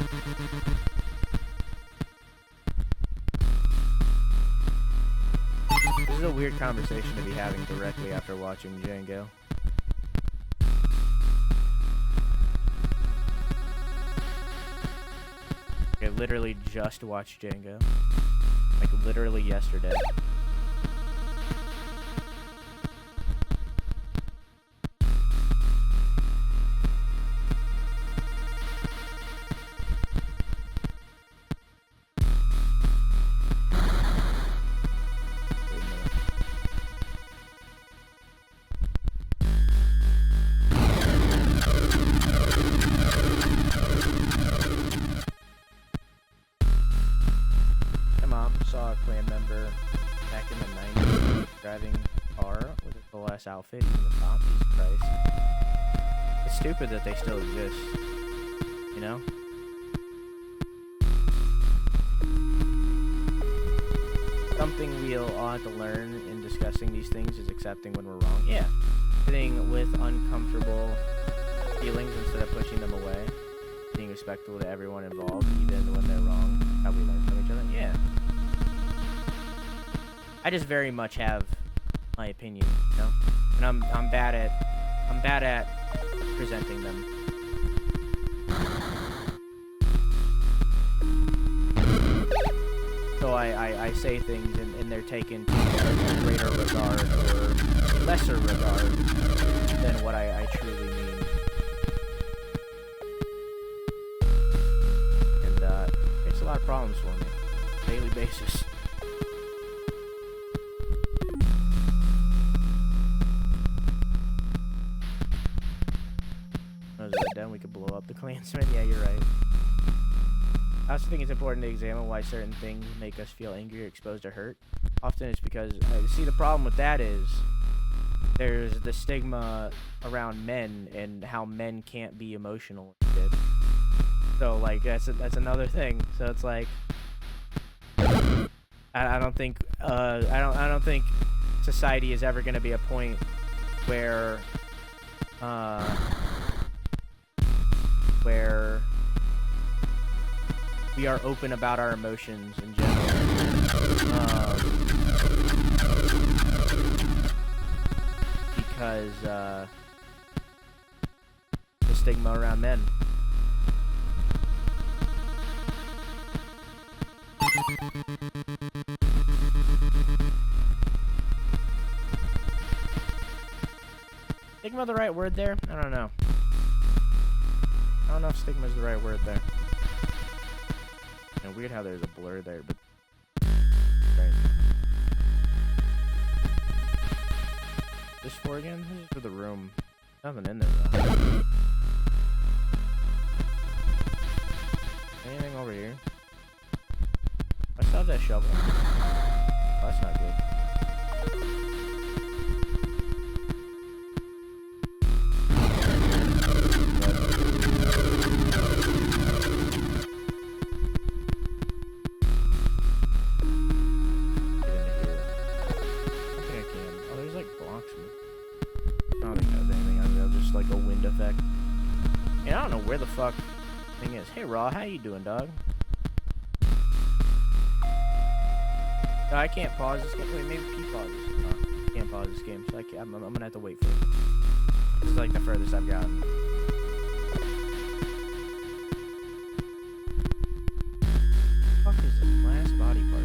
This is a weird conversation to be having directly after watching Django. I literally just watched Django. Like, literally yesterday. Outfit, even the top, Jesus Christ. it's stupid that they still exist. You know? Something we all have to learn in discussing these things is accepting when we're wrong. Yeah. Sitting with uncomfortable feelings instead of pushing them away. Being respectful to everyone involved, even when they're wrong. How we learn from each other. Yeah. I just very much have my opinion, you know? And I'm bad at presenting them. So I say things and they're taken to a greater regard or lesser regard than what I truly mean. And it creates a lot of problems for me on a daily basis. Then we could blow up the Klansmen. Yeah, you're right. I also think it's important to examine why certain things make us feel angry or exposed to hurt. Often it's because, see, the problem with that is there's the stigma around men and how men can't be emotional and shit. So like that's another thing. So it's like I don't think society is ever going to be a point where we are open about our emotions in general. Because the stigma around men. Stigma the right word there? I don't know. I don't know if stigma is the right word there. And weird how there's a blur there, but right. This for again? This is for the room. Nothing in there though. Anything over here? I still have that shovel. Oh, that's not good. Where the fuck thing is? Hey Raw, how you doing, dog? No, I can't pause this game. Wait, maybe P pauses. No, I can't pause this game, so I'm gonna have to wait for it. This is like the furthest I've gotten. What the fuck is this last body part?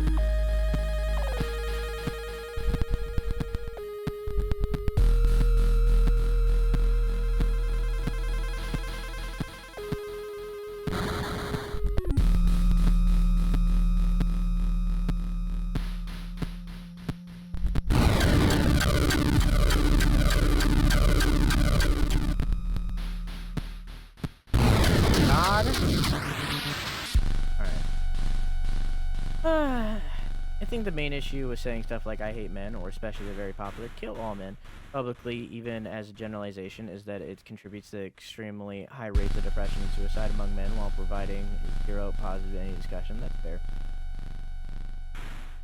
I think the main issue with saying stuff like I hate men, or especially the very popular kill all men, publicly, even as a generalization, is that it contributes to extremely high rates of depression and suicide among men while providing zero positive any discussion. That's fair.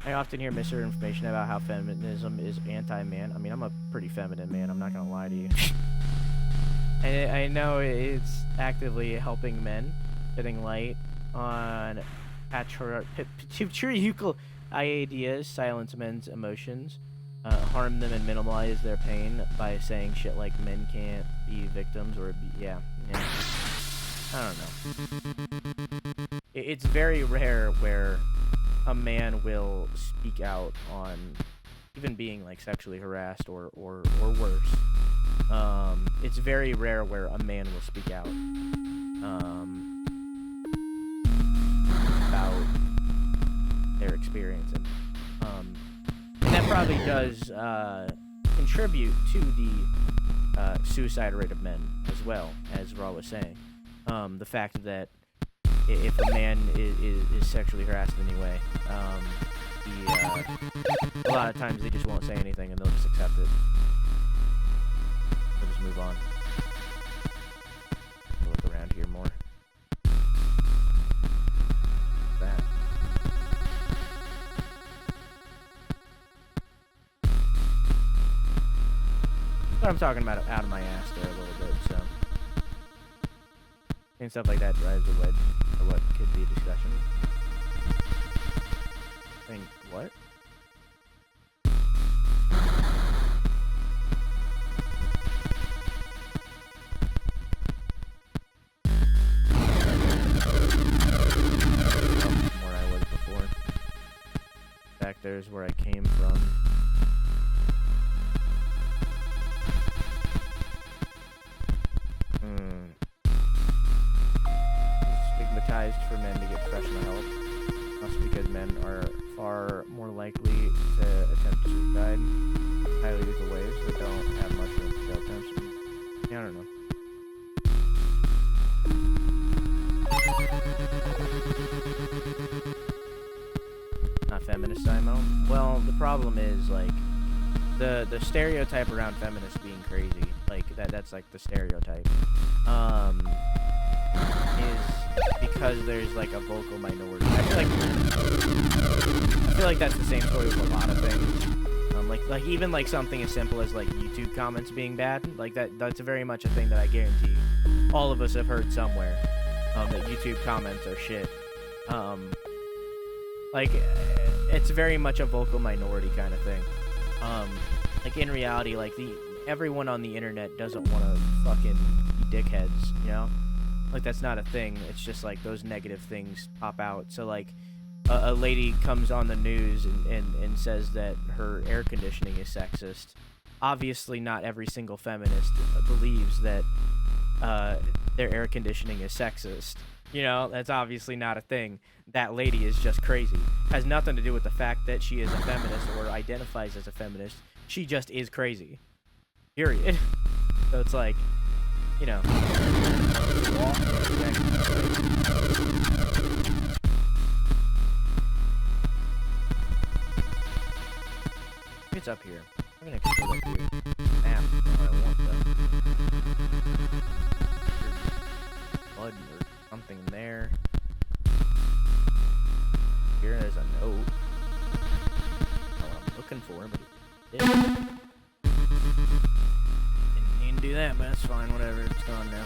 I often hear misinformation about how feminism is anti-man. I mean, I'm a pretty feminine man, I'm not gonna lie to you. And I know it's actively helping men, shedding light on patriarchal ideas, silence men's emotions, harm them and minimize their pain by saying shit like men can't be victims or yeah. I don't know. It's very rare where a man will speak out on even being like sexually harassed or worse. It's very rare where a man will speak out about their experience, and that probably does contribute to the suicide rate of men as well, as Raw was saying. The fact that if a man is sexually harassed in any way, a lot of times they just won't say anything and they'll just accept it. They'll just move on. But I'm talking about out of my ass there a little bit, so. And stuff like that drives a wedge for what could be a discussion. What? Where I was before. Back there's where I came from. Stigmatized for men to get professional help. Also because men are far more likely to attempt suicide. Highly lethal ways that don't have much room for jail time. Yeah, I don't know. Not feminist, Imo. Well, the problem is like the stereotype around feminists being crazy, like that's like the stereotype. Is because there's like a vocal minority. I feel like that's the same story with a lot of things. Like even like something as simple as like YouTube comments being bad, like that's very much a thing that I guarantee all of us have heard somewhere. That YouTube comments are shit. Like it's very much a vocal minority kind of thing. Like in reality, like everyone on the internet doesn't want to fucking be dickheads, you know? Like that's not a thing. It's just like those negative things pop out. So like a lady comes on the news and says that her air conditioning is sexist. Obviously not every single feminist believes that their air conditioning is sexist. You know, that's obviously not a thing. That lady is just crazy. Has nothing to do with the fact that she is a feminist or identifies as a feminist. She just is crazy. Period. So it's like, you know. It's up here. I'm gonna keep it up here. Map. I want blood or something there. Here there's a note. I'm looking for, but it didn't need to do that, but that's fine. Whatever. It's gone now.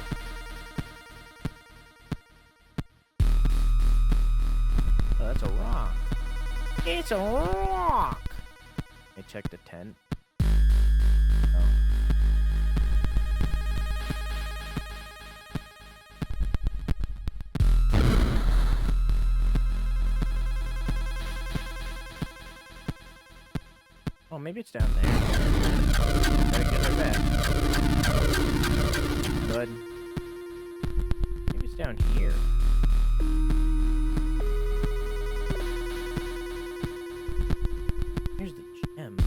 Oh, that's a rock. It's a rock. I checked the tent. Oh. Oh, maybe it's down there. Gotta get her back. Good. Maybe it's down here. Here's the gem.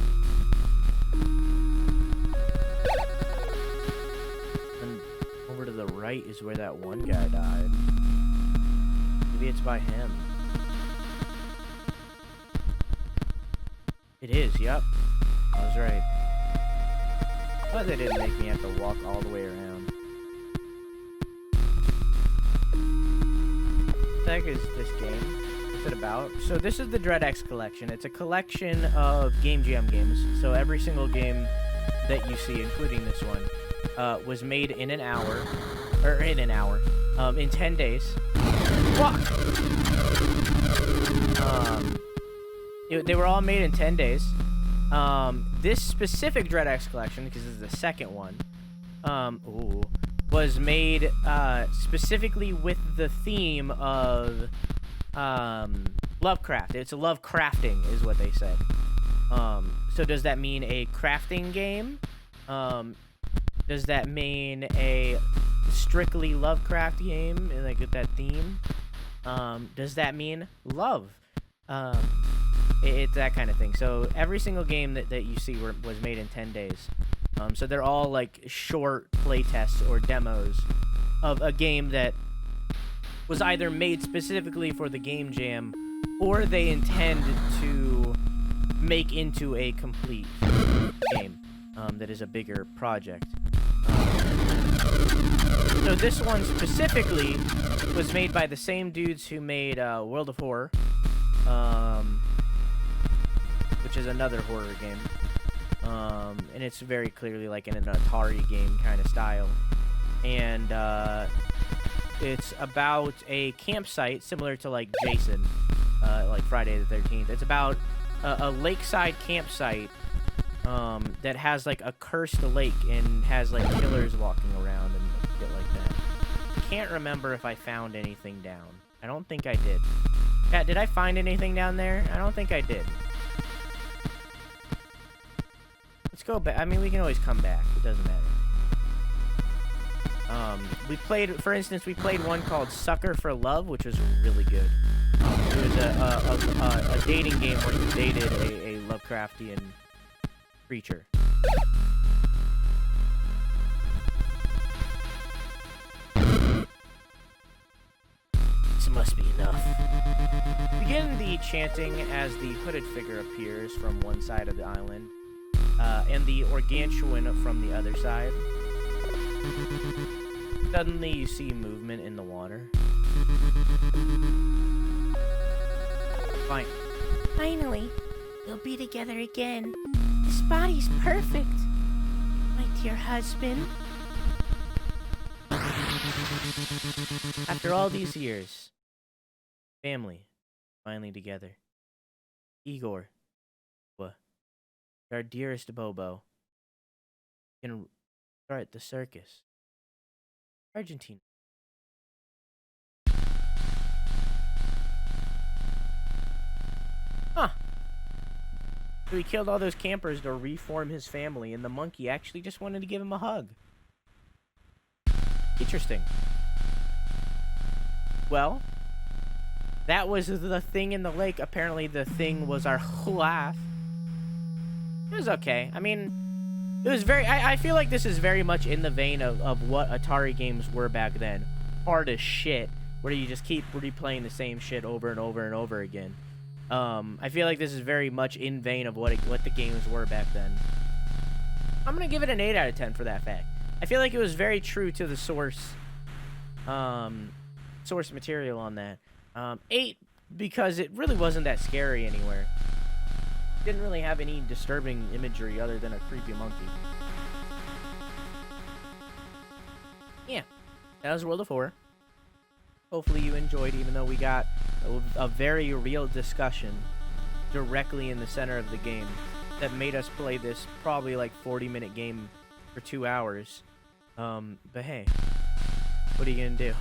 And over to the right is where that one guy died. Maybe it's by him. It is, yep. I was right. But they didn't make me have to walk all the way around. What the heck is this game? What's it about? So this is the DreadX collection. It's a collection of Game Jam games. So every single game that you see, including this one, was made in an hour. Or in an hour. In 10 days. Fuck! They were all made in 10 days. This specific DreadX collection, because this is the second one, was made specifically with the theme of Lovecraft. It's a Lovecrafting, is what they said. So does that mean a crafting game? Does that mean a strictly Lovecraft game, like with that theme? Does that mean love? It's that kind of thing. So every single game that you see was made in 10 days. So they're all like short playtests or demos of a game that was either made specifically for the Game Jam or they intend to make into a complete game that is a bigger project. So this one specifically was made by the same dudes who made World of Horror. Which is another horror game. And it's very clearly like in an Atari game kind of style. And it's about a campsite similar to like Jason, like Friday the 13th. It's about a lakeside campsite that has like a cursed lake and has like killers walking around and shit like that. I can't remember if I found anything down. I don't think I did. Yeah, did I find anything down there? I don't think I did. Let's go back. I mean, we can always come back. It doesn't matter. We played, for instance, we played one called Sucker for Love, which was really good. It was a dating game where you dated a Lovecraftian creature. This must be enough. Begin the chanting as the hooded figure appears from one side of the island, and the Organtuan from the other side. Suddenly, you see movement in the water. Fine. Finally, we'll be together again. This body's perfect, my dear husband. After all these years, family finally together. Igor, our dearest Bobo, can start the circus. Argentina. Huh. So he killed all those campers to reform his family, and the monkey actually just wanted to give him a hug. Interesting. Well, that was the thing in the lake. Apparently the thing was our laugh. It was okay. I mean, it was very... I feel like this is very much in the vein of what Atari games were back then. Hard as shit, where you just keep replaying the same shit over and over and over again. I feel like this is very much in vein of what the games were back then. I'm gonna give it an 8 out of 10 for that fact. I feel like it was very true to the source material on that. 8 because it really wasn't that scary anywhere. Didn't really have any disturbing imagery other than a creepy monkey. Yeah, that was World of Horror. Hopefully you enjoyed, even though we got a very real discussion directly in the center of the game that made us play this probably like 40-minute game for 2 hours. But hey, what are you gonna do?